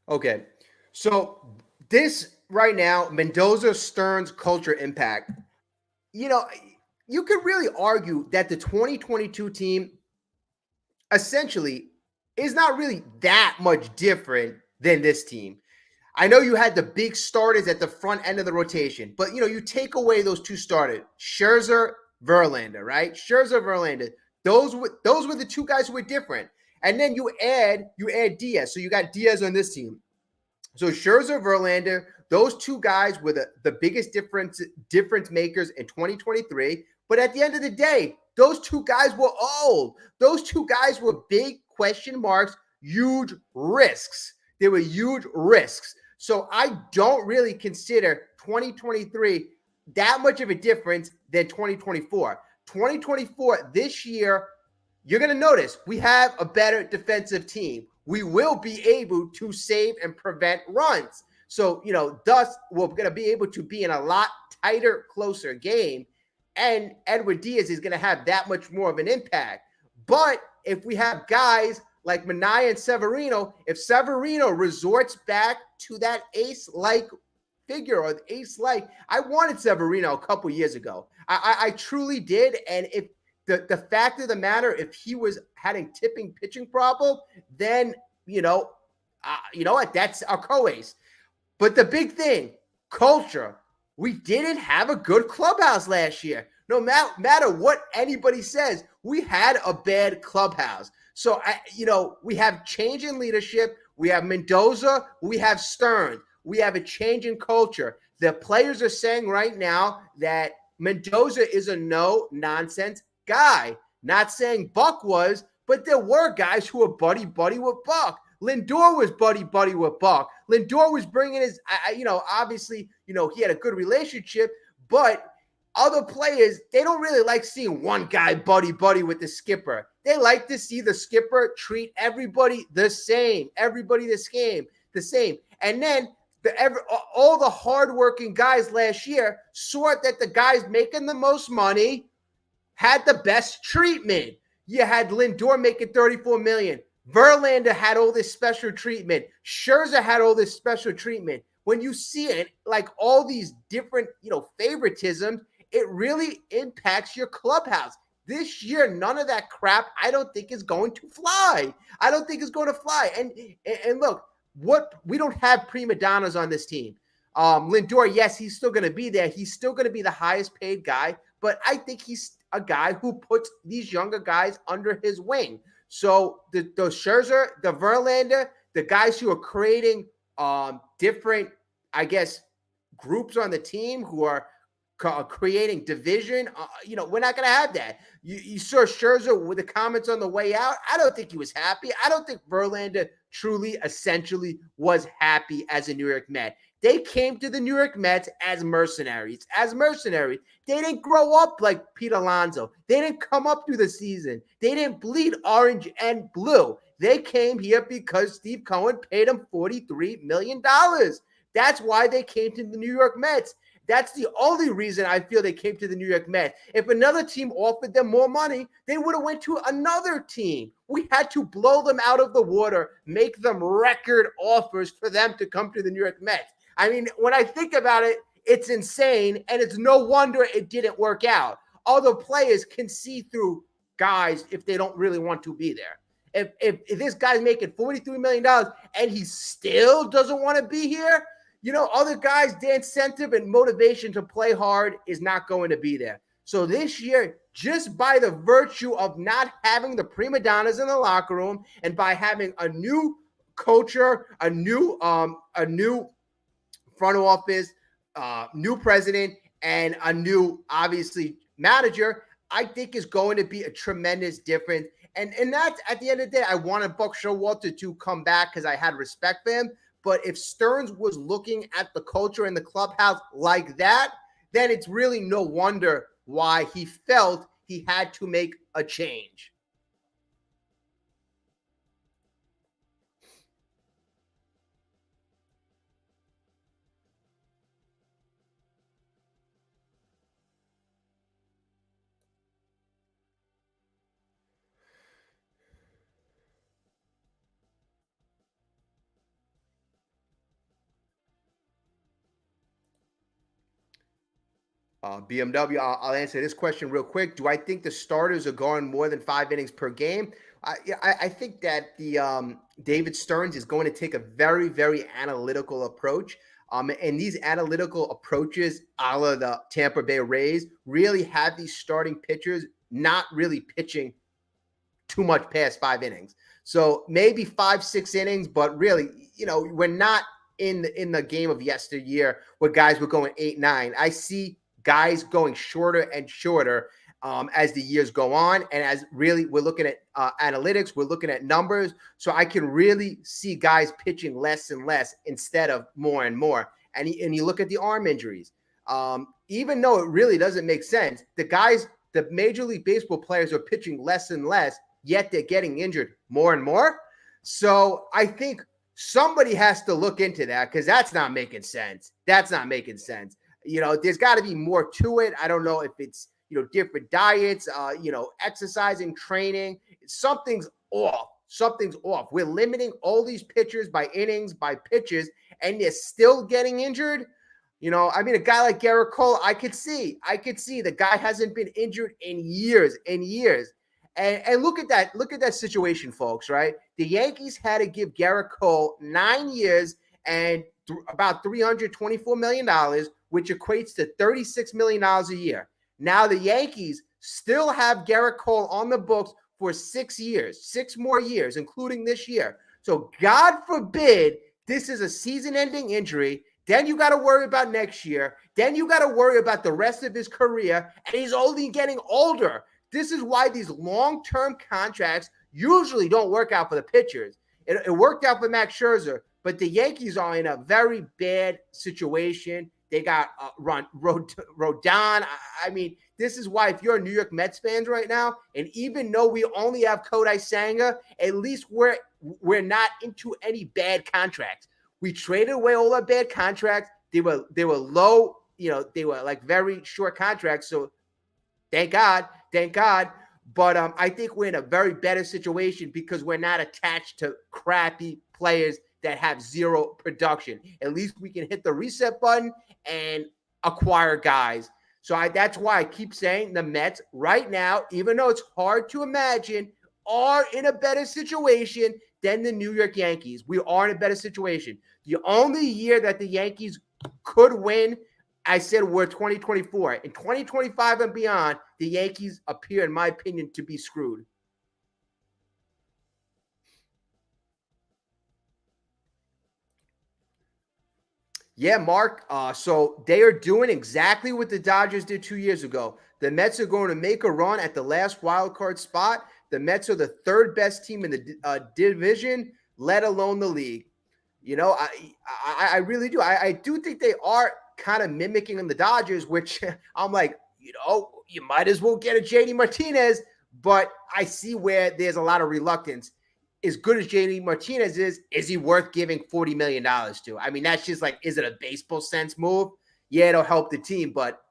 Okay. So this right now, Mendoza Stearns culture impact. You could really argue that the 2022 team essentially is not really that much different than this team. I know you had the big starters at the front end of the rotation, but you take away those two starters, Scherzer, Verlander, right? Scherzer, Verlander. Those were the two guys who were different. And then you add Diaz. So you got Diaz on this team. So Scherzer, Verlander, those two guys were the biggest difference makers in 2023. But at the end of the day, those two guys were old. Those two guys were big question marks, huge risks. They were huge risks. So I don't really consider 2023 that much of a difference than 2024. 2024, this year, you're going to notice we have a better defensive team. We will be able to save and prevent runs. So, thus, we're going to be able to be in a lot tighter, closer game. And Edward Diaz is going to have that much more of an impact. But if we have guys like Manaea and Severino, if Severino resorts back to that ace-like figure or the ace-like, I wanted Severino a couple years ago. I truly did. And if the fact of the matter, if he was having tipping pitching problem, then you know what? That's our co-ace. But the big thing, culture. We didn't have a good clubhouse last year. No matter what anybody says, we had a bad clubhouse. So we have change in leadership. We have Mendoza. We have Stearns. We have a change in culture. The players are saying right now that Mendoza is a no-nonsense guy. Not saying Buck was, but there were guys who were buddy-buddy with Buck. Lindor was buddy-buddy with Buck. Lindor was bringing his, obviously, he had a good relationship, but other players, they don't really like seeing one guy buddy-buddy with the skipper. They like to see the skipper treat everybody the same. Everybody the same. And then all the hardworking guys last year saw that the guys making the most money had the best treatment. You had Lindor making $34 million. Verlander had all this special treatment. Scherzer had all this special treatment. When you see it, like all these different, favoritisms, it really impacts your clubhouse. This year, none of that crap, I don't think is going to fly. I don't think it's going to fly. And look, we don't have prima donnas on this team. Lindor, yes, he's still going to be there. He's still going to be the highest paid guy, but I think he's a guy who puts these younger guys under his wing. So the Scherzer, the Verlander, the guys who are creating different, I guess, groups on the team who are creating division, we're not going to have that. You saw Scherzer with the comments on the way out. I don't think he was happy. I don't think Verlander truly, essentially was happy as a New York Met. They came to the New York Mets as mercenaries. They didn't grow up like Pete Alonso. They didn't come up through the season. They didn't bleed orange and blue. They came here because Steve Cohen paid them $43 million. That's why they came to the New York Mets. That's the only reason I feel they came to the New York Mets. If another team offered them more money, they would have went to another team. We had to blow them out of the water, make them record offers for them to come to the New York Mets. I mean, when I think about it, it's insane, and it's no wonder it didn't work out. Other players can see through guys if they don't really want to be there. If this guy's making $43 million and he still doesn't want to be here, other guys' incentive and motivation to play hard is not going to be there. So this year, just by the virtue of not having the prima donnas in the locker room and by having a new culture, a new front office, new president, and a new, obviously, manager, I think is going to be a tremendous difference. And that's, at the end of the day, I wanted Buck Showalter to come back because I had respect for him. But if Stearns was looking at the culture in the clubhouse like that, then it's really no wonder why he felt he had to make a change. BMW, I'll answer this question real quick. Do I think the starters are going more than 5 innings per game? I think that the David Stearns is going to take a very, very analytical approach. And these analytical approaches, a la the Tampa Bay Rays, really have these starting pitchers not really pitching too much past 5 innings. So maybe 5, 6 innings, but really, we're not in the game of yesteryear where guys were going 8, 9. I see guys going shorter and shorter as the years go on, and as really we're looking at analytics, we're looking at numbers, so I can really see guys pitching less and less instead of more and more. And you look at the arm injuries, even though it really doesn't make sense, the Major League Baseball players are pitching less and less, yet they're getting injured more and more. So I think somebody has to look into that, because that's not making sense. That's not making sense. There's got to be more to it. I don't know if it's, different diets, exercising, training. Something's off. Something's off. We're limiting all these pitchers by innings, by pitches, and they're still getting injured. A guy like Gerrit Cole, I could see the guy hasn't been injured in years and years. And look at that situation, folks, right? The Yankees had to give Gerrit Cole 9 years and about $324 million, which equates to $36 million a year. Now the Yankees still have Gerrit Cole on the books for 6 years, 6 more years, including this year. So God forbid this is a season-ending injury. Then you got to worry about next year. Then you got to worry about the rest of his career, and he's only getting older. This is why these long-term contracts usually don't work out for the pitchers. It worked out for Max Scherzer, but the Yankees are in a very bad situation. They got Rodon. This is why if you're a New York Mets fans right now, and even though we only have Kodai Senga, at least we're not into any bad contracts. We traded away all our bad contracts. They were low, they were like very short contracts. So thank God. But I think we're in a very better situation because we're not attached to crappy players that have zero production. At least we can hit the reset button and acquire guys. So that's why I keep saying the Mets right now, even though it's hard to imagine, are in a better situation than the New York Yankees. We are in a better situation. The only year that the Yankees could win, I said, we're 2024. In 2025 and beyond, the Yankees appear, in my opinion, to be screwed. Yeah, Mark. So they are doing exactly what the Dodgers did 2 years ago. The Mets are going to make a run at the last wild card spot. The Mets are the third best team in the division, let alone the league. I really do. I do think they are kind of mimicking the Dodgers, which I'm like, you might as well get a JD Martinez, but I see where there's a lot of reluctance. As good as JD Martinez is he worth giving $40 million to? That's just like, is it a baseball sense move? Yeah, it'll help the team, but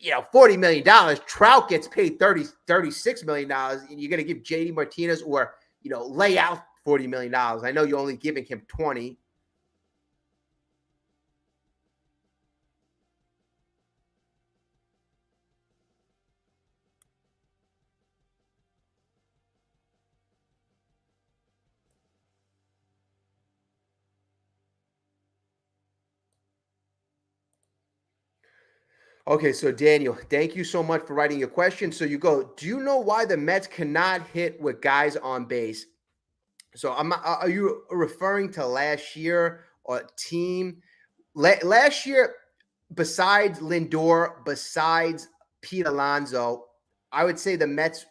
$40 million. Trout gets paid $36 million, and you're going to give JD Martinez or, lay out $40 million. I know you're only giving him 20. Okay, so Daniel, thank you so much for writing your question. So you go, do you know why the Mets cannot hit with guys on base? So are you referring to last year or team? Last year, besides Lindor, besides Pete Alonso, I would say the Mets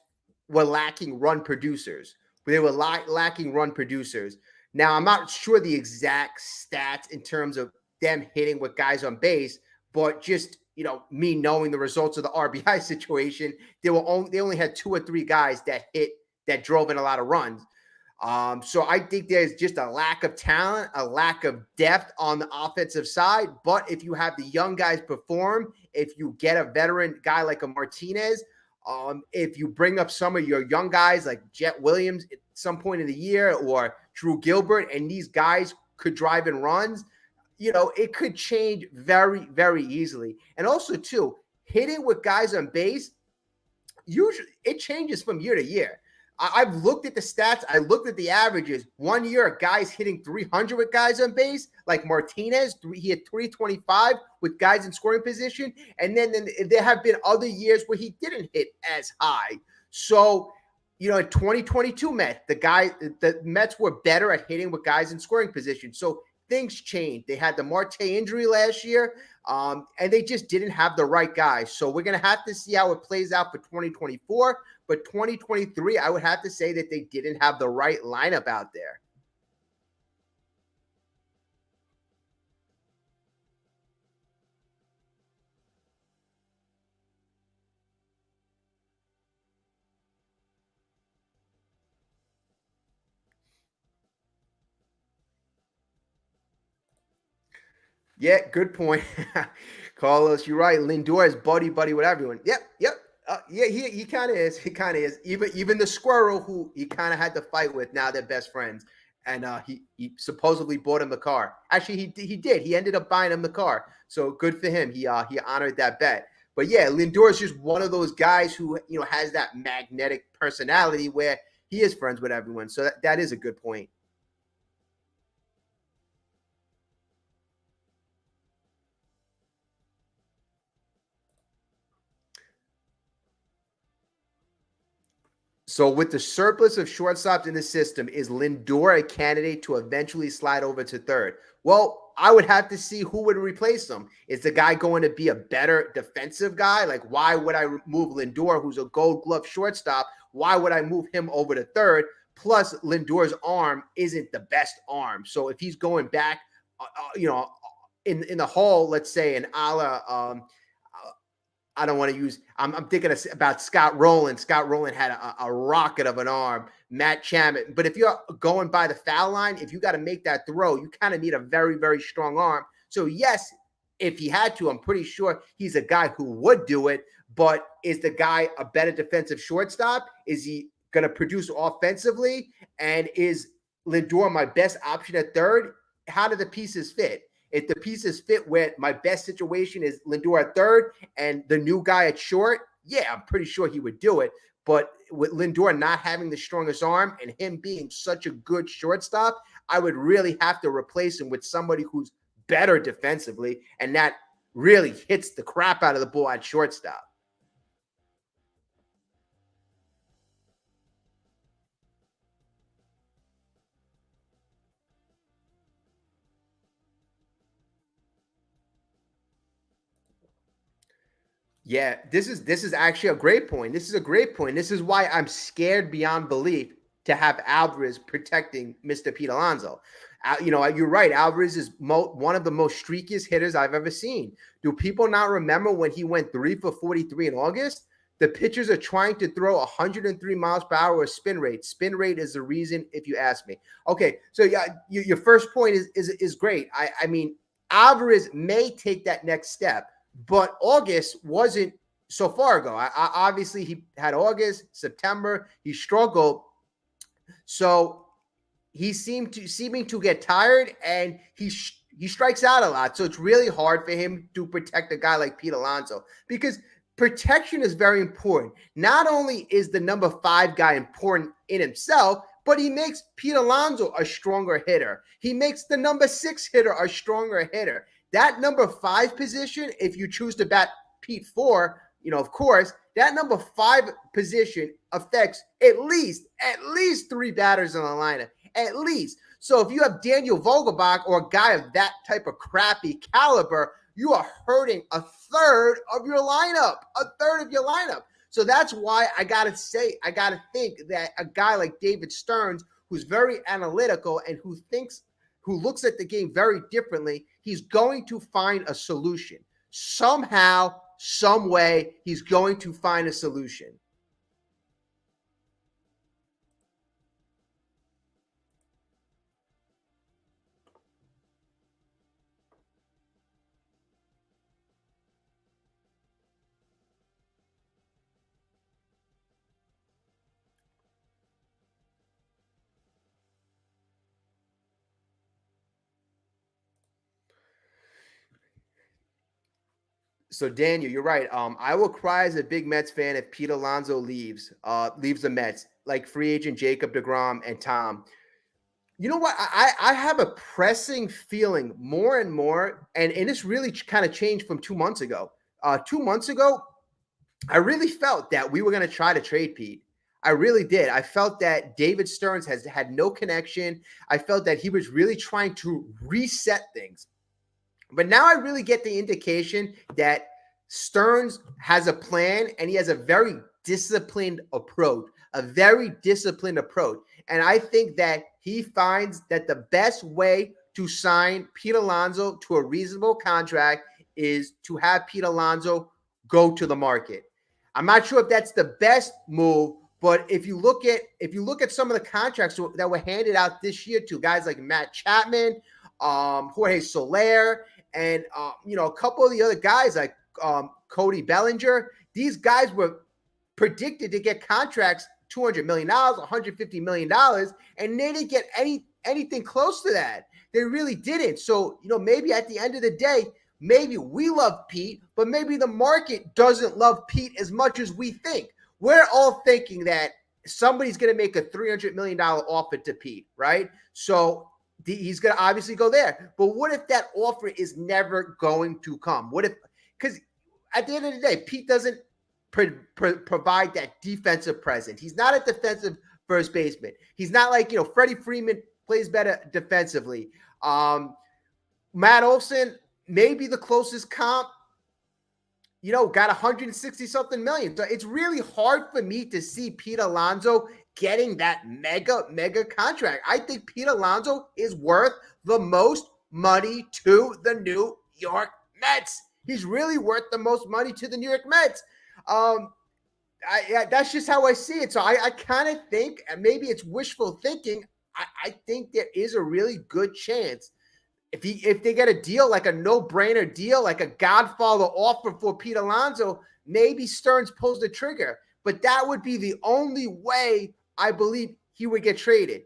were lacking run producers. They were lacking run producers. Now, I'm not sure the exact stats in terms of them hitting with guys on base, but just me knowing the results of the RBI situation, they only had 2 or 3 guys that drove in a lot of runs. So I think there's just a lack of talent, a lack of depth on the offensive side. But if you have the young guys perform, if you get a veteran guy like a Martinez, if you bring up some of your young guys like Jet Williams at some point in the year or Drew Gilbert, and these guys could drive in runs, it could change very, very easily. And also, too, hitting with guys on base, usually it changes from year to year. I've looked at the stats. I looked at the averages. 1 year, a guy's hitting 300 with guys on base, like Martinez. He had 325 with guys in scoring position. And then there have been other years where he didn't hit as high. So, in 2022 Mets, the Mets were better at hitting with guys in scoring position. So things changed. They had the Marte injury last year, and they just didn't have the right guys. So we're going to have to see how it plays out for 2024. But 2023, I would have to say that they didn't have the right lineup out there. Yeah, good point. Carlos, you're right. Lindor is buddy with everyone. Yep. Yeah, he kind of is. He kind of is. Even the squirrel who he kind of had to fight with. Now they're best friends, and he supposedly bought him the car. Actually, he did. He ended up buying him the car. So good for him. He honored that bet. But yeah, Lindor is just one of those guys who has that magnetic personality where he is friends with everyone. So that is a good point. So with the surplus of shortstops in the system, is Lindor a candidate to eventually slide over to third? Well, I would have to see who would replace him. Is the guy going to be a better defensive guy? Like, why would I move Lindor, who's a gold glove shortstop? Why would I move him over to third? Plus, Lindor's arm isn't the best arm. So if he's going back, in the hall, let's say, an a la I don't want to use. I'm thinking about Scott Rowland. Scott Rowland had a rocket of an arm. Matt Chapman. But if you're going by the foul line, if you got to make that throw, you kind of need a very, very strong arm. So yes, if he had to, I'm pretty sure he's a guy who would do it. But is the guy a better defensive shortstop? Is he going to produce offensively? And is Lindor my best option at third? How do the pieces fit? If the pieces fit where my best situation is Lindor at third and the new guy at short, yeah, I'm pretty sure he would do it. But with Lindor not having the strongest arm and him being such a good shortstop, I would really have to replace him with somebody who's better defensively and that really hits the crap out of the ball at shortstop. Yeah, this is actually a great point. This is a great point. This is why I'm scared beyond belief to have Alvarez protecting Mr. Pete Alonso. You're right. Alvarez is one of the most streakiest hitters I've ever seen. Do people not remember when he went 3 for 43 in August? The pitchers are trying to throw 103 miles per hour spin rate. Spin rate is the reason, if you ask me. Okay, so yeah, your first point is great. I mean, Alvarez may take that next step, but August wasn't so far ago. Obviously, he had August, September. He struggled, so seeming to get tired, and he strikes out a lot. So it's really hard for him to protect a guy like Pete Alonso because protection is very important. Not only is the number 5 guy important in himself, but he makes Pete Alonso a stronger hitter. He makes the number 6 hitter a stronger hitter. That number 5 position, if you choose to bat Pete 4, of course, that number 5 position affects at least 3 batters in the lineup. At least. So if you have Daniel Vogelbach or a guy of that type of crappy caliber, you are hurting a third of your lineup. A third of your lineup. So that's why I got to think that a guy like David Stearns, who's very analytical and who looks at the game very differently, he's going to find a solution. Somehow, some way, he's going to find a solution. So Daniel, you're right. I will cry as a big Mets fan if Pete Alonso leaves the Mets, like free agent Jacob deGrom and Tom. You know what? I have a pressing feeling more and more, and this really kind of changed from 2 months ago. 2 months ago, I really felt that we were going to try to trade Pete. I really did. I felt that David Stearns has had no connection. I felt that he was really trying to reset things. But now I really get the indication that Stearns has a plan and he has a very disciplined approach, And I think that he finds that the best way to sign Pete Alonso to a reasonable contract is to have Pete Alonso go to the market. I'm not sure if that's the best move, but if you look at some of the contracts that were handed out this year to guys like Matt Chapman, Jorge Soler, and a couple of the other guys like Cody Bellinger, these guys were predicted to get contracts $200 million, $150 million, and they didn't get anything close to that. They really didn't. So, maybe at the end of the day, maybe we love Pete, but maybe the market doesn't love Pete as much as we think. We're all thinking that somebody's going to make a $300 million offer to Pete, right? So he's going to obviously go there. But what if that offer is never going to come? Because at the end of the day, Pete doesn't provide that defensive presence. He's not a defensive first baseman. He's not like, Freddie Freeman plays better defensively. Matt Olson, maybe the closest comp, got 160 something million. So it's really hard for me to see Pete Alonso getting that mega contract. I think Pete Alonso is worth the most money to the New York Mets. He's really worth the most money to the New York Mets. That's just how I see it. So I kind of think, and maybe it's wishful thinking, I think there is a really good chance if they get a deal, like a no-brainer deal, like a Godfather offer for Pete Alonso, maybe Stearns pulls the trigger. But that would be the only way I believe he would get traded,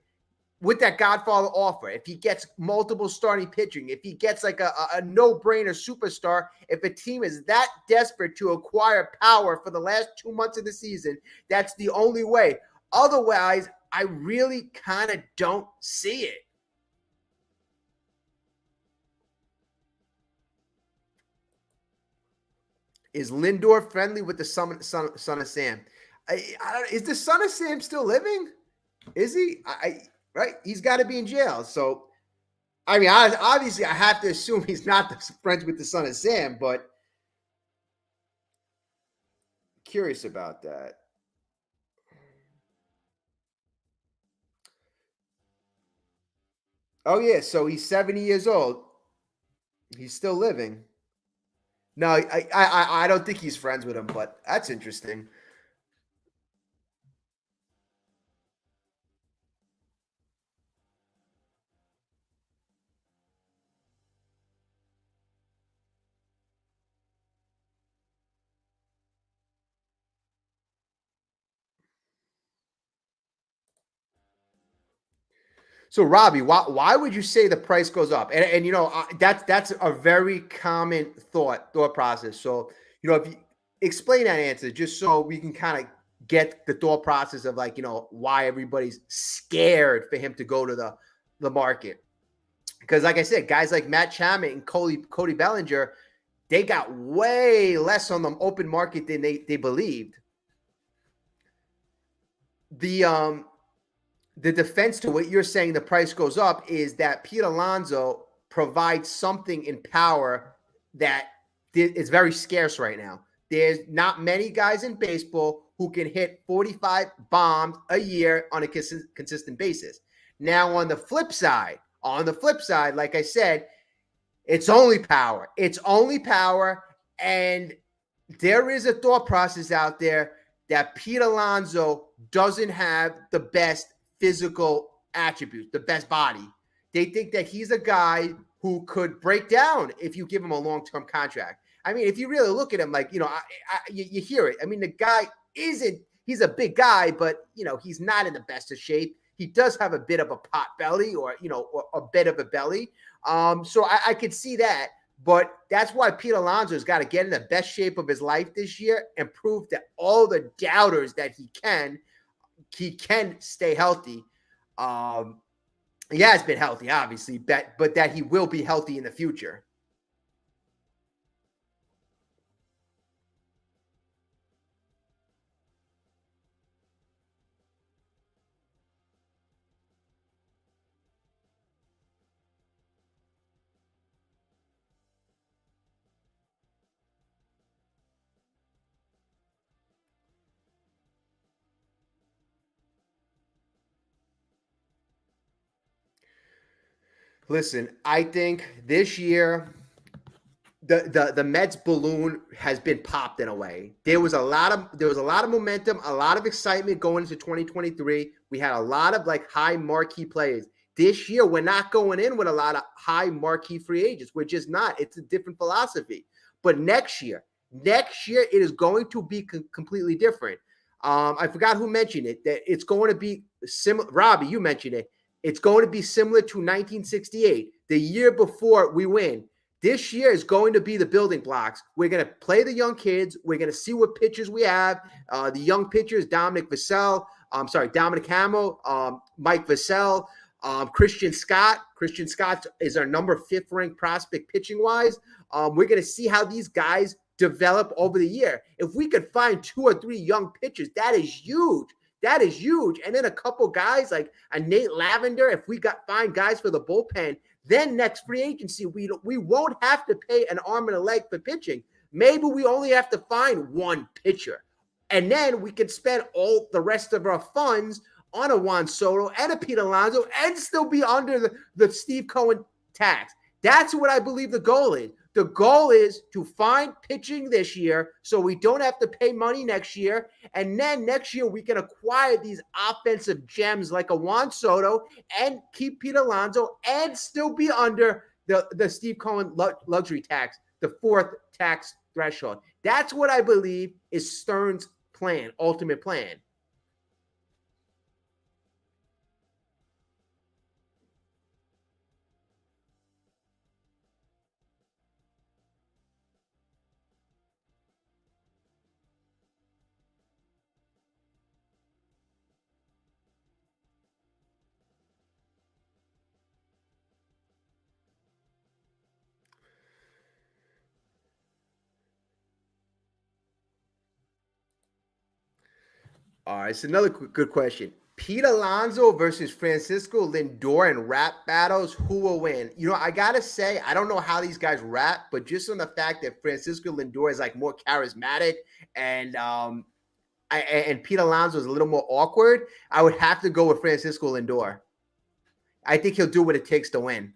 with that Godfather offer. If he gets multiple starting pitching, if he gets like a no-brainer superstar, if a team is that desperate to acquire power for the last 2 months of the season, that's the only way. Otherwise, I really kind of don't see it. Is Lindor friendly with the son of Sam? Is the son of Sam still living? Is he? Right? He's got to be in jail. So, I mean, obviously, I have to assume he's not friends with the son of Sam, but curious about that. Oh, yeah. So he's 70 years old. He's still living. No, I don't think he's friends with him, but that's interesting. So, Robbie, why would you say the price goes up? And that's a very common thought process. So, if you explain that answer, just so we can kind of get the thought process of like, why everybody's scared for him to go to the market. Because like I said, guys like Matt Chapman and Cody Bellinger, they got way less on the open market than they believed. The defense to what you're saying the price goes up is that Pete Alonso provides something in power that is very scarce right now. There's not many guys in baseball who can hit 45 bombs a year on a consistent basis. Now, on the flip side, like I said, it's only power. And there is a thought process out there that Pete Alonso doesn't have the best physical attributes, the best body. They think that he's a guy who could break down if you give him a long-term contract. I mean, if you really look at him, like, you hear it. I mean, the guy he's a big guy, but, he's not in the best of shape. He does have a bit of a pot belly or a bit of a belly. So I could see that. But that's why Pete Alonso has got to get in the best shape of his life this year and prove to all the doubters that he can stay healthy. He has been healthy, obviously, but that he will be healthy in the future. Listen, I think this year the Mets balloon has been popped in a way. There was a lot of momentum, a lot of excitement going into 2023. We had a lot of like high marquee players. This year, we're not going in with a lot of high marquee free agents. We're just not. It's a different philosophy. But next year it is going to be completely different. I forgot who mentioned it. That it's going to be similar. Robbie, you mentioned it. It's going to be similar to 1968, the year before we win. This year is going to be the building blocks. We're going to play the young kids. We're going to see what pitchers we have. The young pitchers, Dominic Hamill, Mike Vassell, Christian Scott. Christian Scott is our number 5th ranked prospect pitching wise. We're going to see how these guys develop over the year. If we could find 2 or 3 young pitchers, that is huge. That is huge. And then a couple guys like a Nate Lavender, if we find guys for the bullpen, then next free agency, we won't have to pay an arm and a leg for pitching. Maybe we only have to find 1 pitcher. And then we can spend all the rest of our funds on a Juan Soto and a Pete Alonso and still be under the Steve Cohen tax. That's what I believe the goal is. The goal is to find pitching this year so we don't have to pay money next year. And then next year we can acquire these offensive gems like a Juan Soto and keep Pete Alonso and still be under the Steve Cohen luxury tax, the 4th tax threshold. That's what I believe is Stern's plan, ultimate plan. All right, it's another good question. Pete Alonso versus Francisco Lindor in rap battles, who will win? You know, I gotta say, I don't know how these guys rap, but just on the fact that Francisco Lindor is like more charismatic and Pete Alonso is a little more awkward, I would have to go with Francisco Lindor. I think he'll do what it takes to win.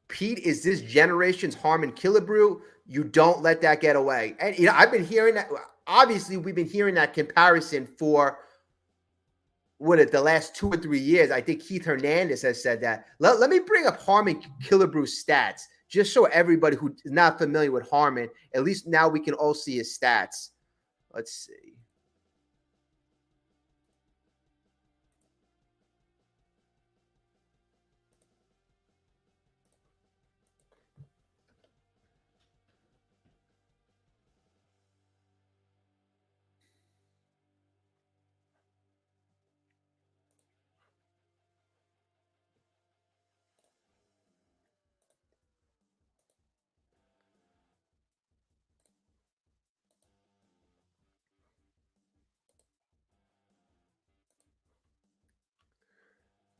Pete is this generation's Harmon Killebrew. You don't let that get away. And you know, I've been hearing that. Obviously, we've been hearing that comparison for the last 2 or 3 years. I think Keith Hernandez has said that. Let me bring up Harmon Killebrew's stats, just so everybody who is not familiar with Harmon, at least now we can all see his stats. Let's see.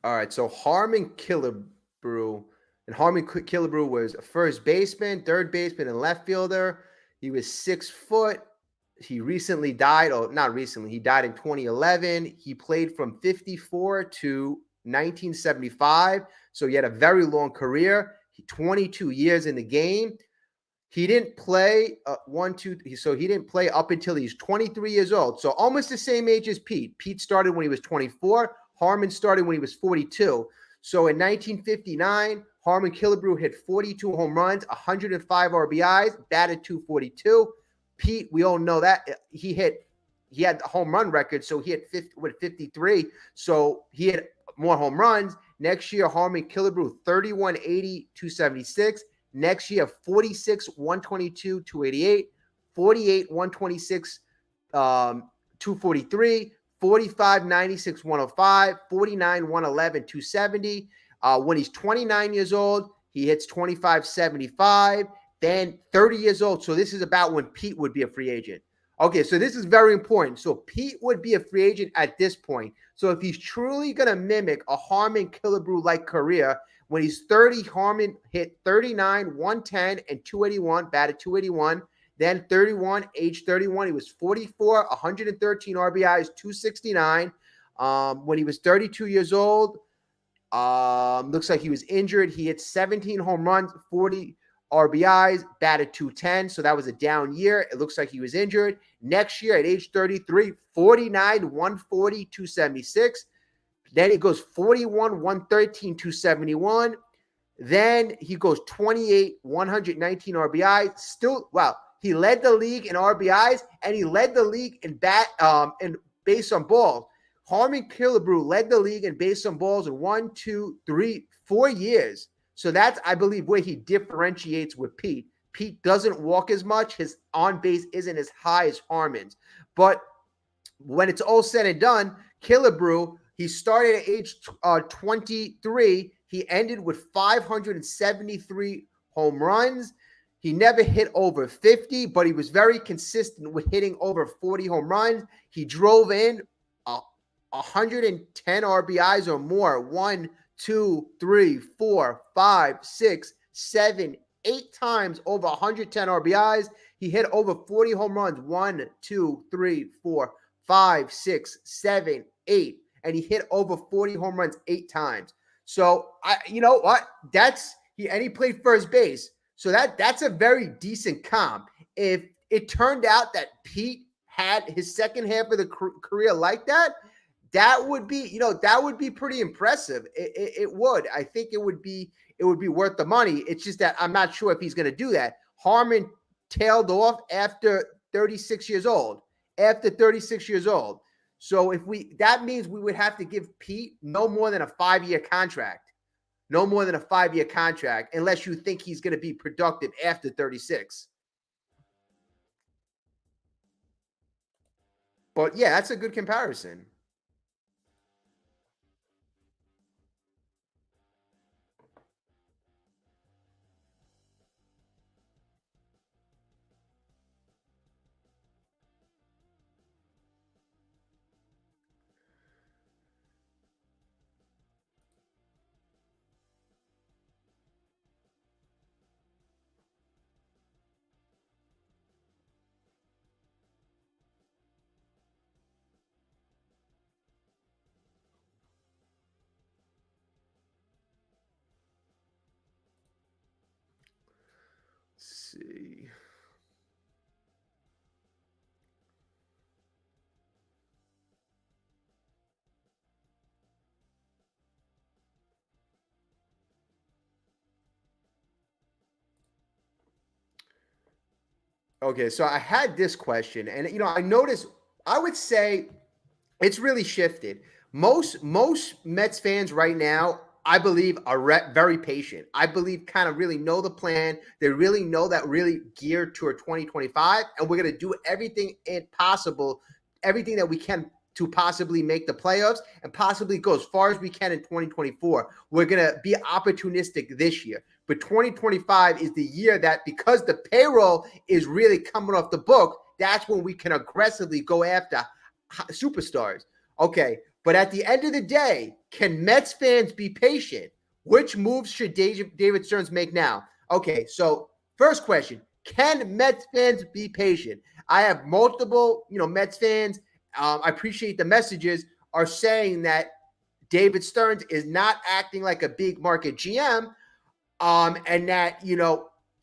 All right, so Harmon Killebrew, and Harmon Killebrew was a first baseman, third baseman, and left fielder. He was 6 foot. He recently died, or not recently, he died in 2011. He played from 54 to 1975, so he had a very long career. 22 years in the game. He didn't play so he didn't play up until he's 23 years old. So almost the same age as Pete. Pete started when he was 24. Harmon started when he was 42. So in 1959, Harmon Killebrew hit 42 home runs, 105 RBIs, batted .242. Pete, we all know that he hit he had the home run record, so he had 53. So he had more home runs. Next year, Harmon Killerw, 31, 80, 276. Next year, 46, 122, 288. 48, 126, 243. 45, 96, 105. 49, 111, 270. When he's 29 years old, he hits 25, 75. Then 30 years old. So this is about when Pete would be a free agent. Okay, so this is very important. So Pete would be a free agent at this point. So if he's truly going to mimic a Harmon Killebrew-like career, when he's 30, Harmon hit 39, 110, and 281, batted 281. Then 31, age 31, he was 44, 113 RBIs, 269. When he was 32 years old, looks like he was injured. He hit 17 home runs, 40 RBIs, batted 210. So that was a down year. It looks like he was injured. Next year at age 33, 49, 140, 276. Then he goes 41, 113, 271. Then he goes 28, 119 RBIs. Still, wow. He led the league in RBIs and he led the league in base on balls. Harmon Killebrew led the league in base on balls in 1, 2, 3, 4 years. So that's, I believe, where he differentiates with Pete. Pete doesn't walk as much. His on base isn't as high as Harmon's. But when it's all said and done, Killerw, he started at age 23. He ended with 573 home runs. He never hit over 50, but he was very consistent with hitting over 40 home runs. He drove in 110 RBIs or more. 1, 2, 3, 4, 5, 6, 7, 8 times over 110 RBIs. He hit over 40 home runs. 1, 2, 3, 4, 5, 6, 7, 8. And he hit over 40 home runs 8 times. So, you know what? And he played first base. So that's a very decent comp. If it turned out that Pete had his second half of the career like that, that would be pretty impressive. It would. I think it would be worth the money. It's just that I'm not sure if he's going to do that. Harmon tailed off after 36 years old. So that means we would have to give Pete no more than a 5-year contract. No more than a 5-year contract, unless you think he's going to be productive after 36. But yeah, that's a good comparison. Let's see. Okay, so I had this question, and I noticed. I would say it's really shifted. Most Mets fans right now, I believe, are very patient. I believe kind of really know the plan. They really know that really geared toward 2025, and we're going to do everything that we can to possibly make the playoffs and possibly go as far as we can in 2024. We're going to be opportunistic this year. But 2025 is the year that, because the payroll is really coming off the book, that's when we can aggressively go after superstars. Okay, but at the end of the day, can Mets fans be patient? Which moves should David Stearns make now? Okay, so first question, can Mets fans be patient? I have multiple, Mets fans, I appreciate the messages, are saying that David Stearns is not acting like a big market GM, and that,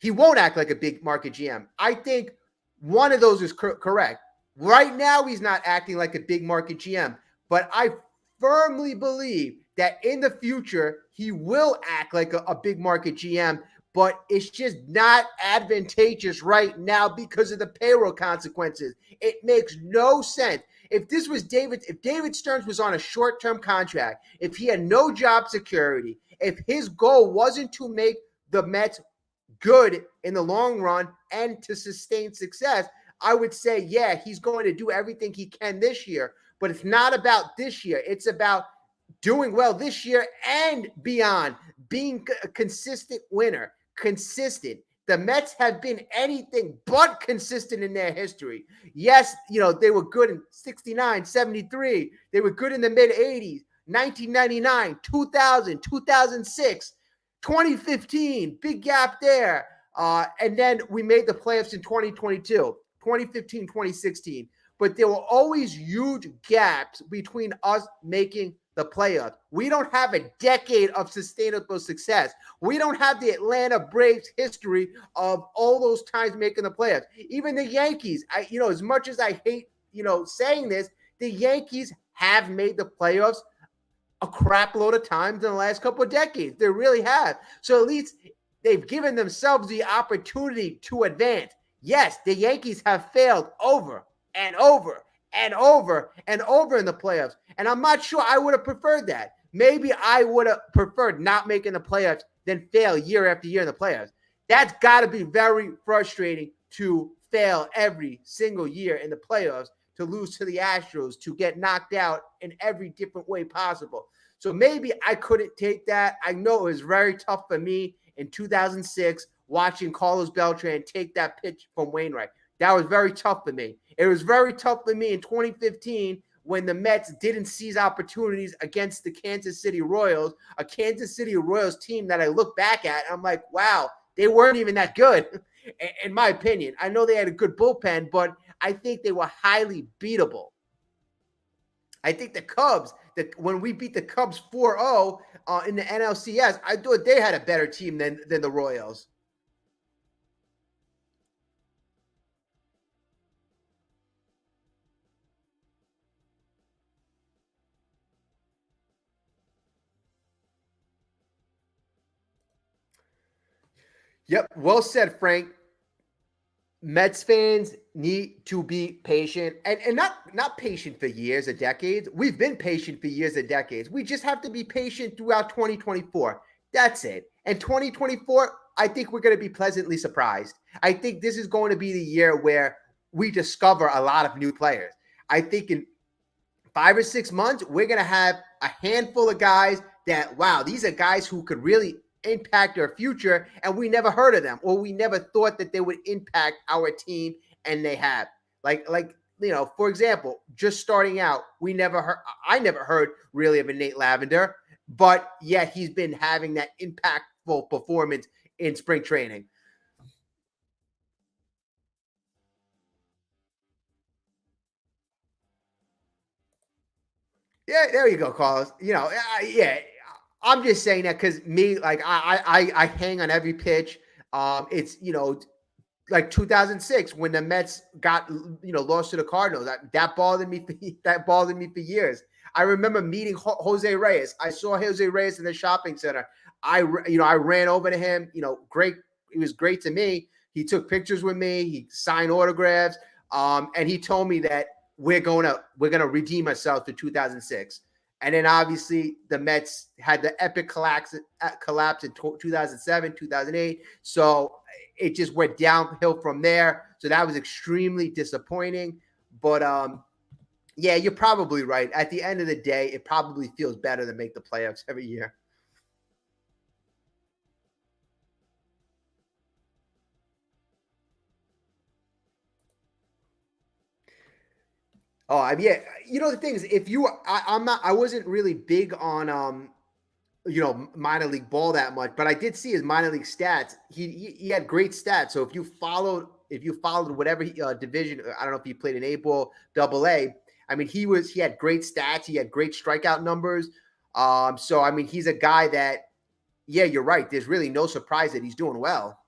he won't act like a big market GM. I think one of those is correct. Right now, he's not acting like a big market GM, but I firmly believe that in the future, he will act like a big market GM but it's just not advantageous right now because of the payroll consequences. It makes no sense. If David Stearns was on a short-term contract, if he had no job security, if his goal wasn't to make the Mets good in the long run and to sustain success, I would say, yeah, he's going to do everything he can this year. But it's not about this year. It's about doing well this year and beyond, being a consistent winner, consistent. The Mets have been anything but consistent in their history. Yes, they were good in 69, 73. They were good in the mid 80s, 1999, 2000, 2006, 2015, big gap there. And then we made the playoffs in 2022, 2015, 2016. But there were always huge gaps between us making the playoffs. We don't have a decade of sustainable success. We don't have the Atlanta Braves history of all those times making the playoffs. Even the Yankees, as much as I hate, saying this, the Yankees have made the playoffs a crap load of times in the last couple of decades. They really have. So at least they've given themselves the opportunity to advance. Yes, the Yankees have failed over and over and over and over in the playoffs. And I'm not sure I would have preferred that. Maybe I would have preferred not making the playoffs than fail year after year in the playoffs. That's got to be very frustrating to fail every single year in the playoffs, to lose to the Astros, to get knocked out in every different way possible. So maybe I couldn't take that. I know it was very tough for me in 2006 watching Carlos Beltran take that pitch from Wainwright. That was very tough for me. It was very tough for me in 2015 when the Mets didn't seize opportunities against the Kansas City Royals, a Kansas City Royals team that I look back at, I'm like, wow, they weren't even that good, in my opinion. I know they had a good bullpen, but I think they were highly beatable. I think the Cubs, when we beat the Cubs 4-0 in the NLCS, I thought they had a better team than the Royals. Yep, well said, Frank. Mets fans need to be patient and not patient for years or decades. We've been patient for years or decades. We just have to be patient throughout 2024. That's it. And 2024, I think we're going to be pleasantly surprised. I think this is going to be the year where we discover a lot of new players. I think in 5 or 6 months, we're going to have a handful of guys that, wow, these are guys who could really impact our future, and we never heard of them, or we never thought that they would impact our team, and they have. Like for example, just starting out, I never heard really of a Nate Lavender, but yet he's been having that impactful performance in spring training. Yeah, there you go, Carlos. Yeah, I'm just saying that because me, like I hang on every pitch. It's like 2006 when the Mets got lost to the Cardinals. That bothered me. That bothered me for years. I remember meeting Jose Reyes. I saw Jose Reyes in the shopping center. I ran over to him. Great. It was great to me. He took pictures with me. He signed autographs. And he told me that we're gonna redeem ourselves to 2006. And then obviously the Mets had the epic collapse in 2007, 2008. So it just went downhill from there. So that was extremely disappointing. But yeah, you're probably right. At the end of the day, it probably feels better to make the playoffs every year. Oh, I mean, yeah. The thing is, I wasn't really big on minor league ball that much, but I did see his minor league stats. He had great stats. So if you followed whatever division, I don't know if he played in A ball, Double A. I mean, he had great stats. He had great strikeout numbers. So I mean, he's a guy that, yeah, you're right. There's really no surprise that he's doing well.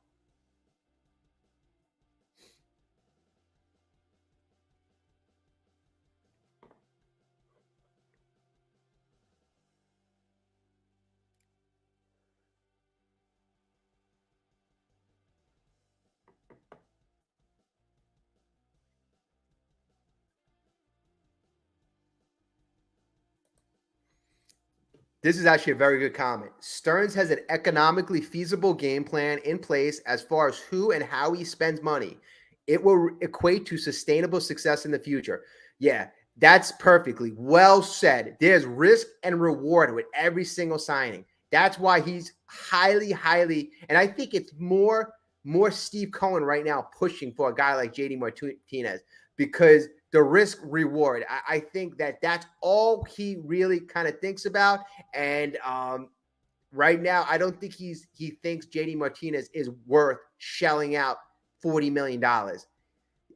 This is actually a very good comment. Stearns has an economically feasible game plan in place as far as who and how he spends money. It will equate to sustainable success in the future. Yeah, that's perfectly well said. There's risk and reward with every single signing. That's why he's highly, and I think it's more Steve Cohen right now pushing for a guy like JD Martinez because the risk reward. I think that's all he really kind of thinks about. And right now, I don't think he thinks JD Martinez is worth shelling out $40 million.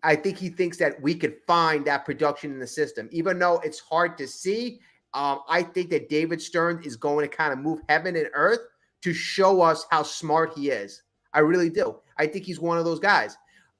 I think he thinks that we could find that production in the system, even though it's hard to see. I think that David Stearns is going to kind of move heaven and earth to show us how smart he is. I really do. I think he's one of those guys.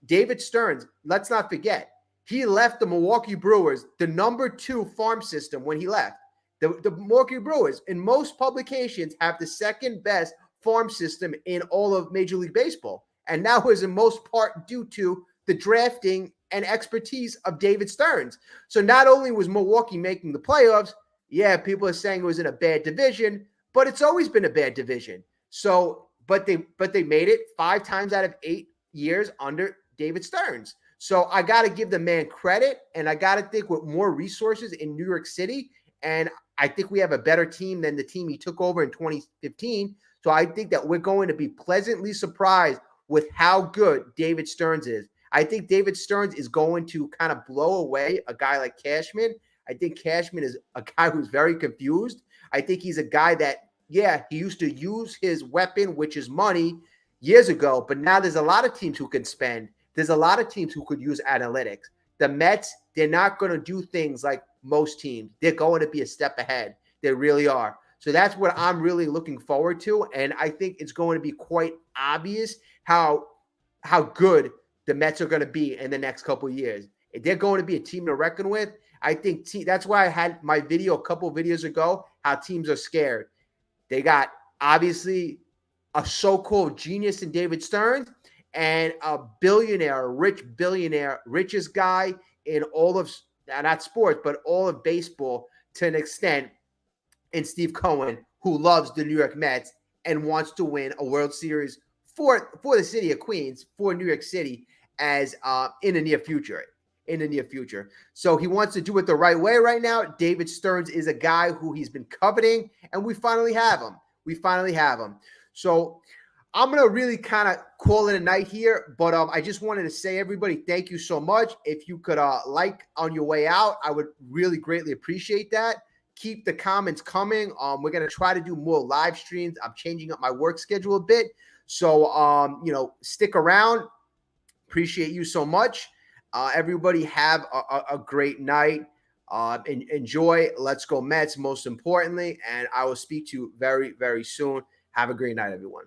David Stearns, let's not forget, he left the Milwaukee Brewers, the number 2 farm system when he left. The Milwaukee Brewers, in most publications, have the second best farm system in all of Major League Baseball. And that was in most part due to the drafting and expertise of David Stearns. So not only was Milwaukee making the playoffs, yeah, people are saying it was in a bad division, but it's always been a bad division. So, but they made it 5 times out of 8 years under David Stearns. So I got to give the man credit, and I got to think with more resources in New York City, and I think we have a better team than the team he took over in 2015. So I think that we're going to be pleasantly surprised with how good David Stearns is. I think David Stearns is going to kind of blow away a guy like Cashman. I think Cashman is a guy who's very confused. I think he's a guy that, yeah, he used to use his weapon, which is money, years ago, but now there's a lot of teams who can spend. There's a lot of teams who could use analytics. The Mets, they're not going to do things like most teams. They're going to be a step ahead. They really are. So that's what I'm really looking forward to, and I think it's going to be quite obvious how good the Mets are going to be in the next couple of years. If they're going to be a team to reckon with, I think that's why I had my video a couple of videos ago, how teams are scared. They got, obviously, a so-called genius in David Stearns and a billionaire, richest guy in all of, not sports, but all of baseball to an extent, in Steve Cohen, who loves the New York Mets and wants to win a World Series for the city of Queens, for New York City, as in the near future. So he wants to do it the right way right now. David Stearns is a guy who he's been coveting, and we finally have him. So I'm going to really kind of call it a night here, but I just wanted to say, everybody, thank you so much. If you could like on your way out, I would really greatly appreciate that. Keep the comments coming. We're going to try to do more live streams. I'm changing up my work schedule a bit. So, stick around. Appreciate you so much. Everybody have a great night. Enjoy. Let's go Mets, most importantly. And I will speak to you very, very soon. Have a great night, everyone.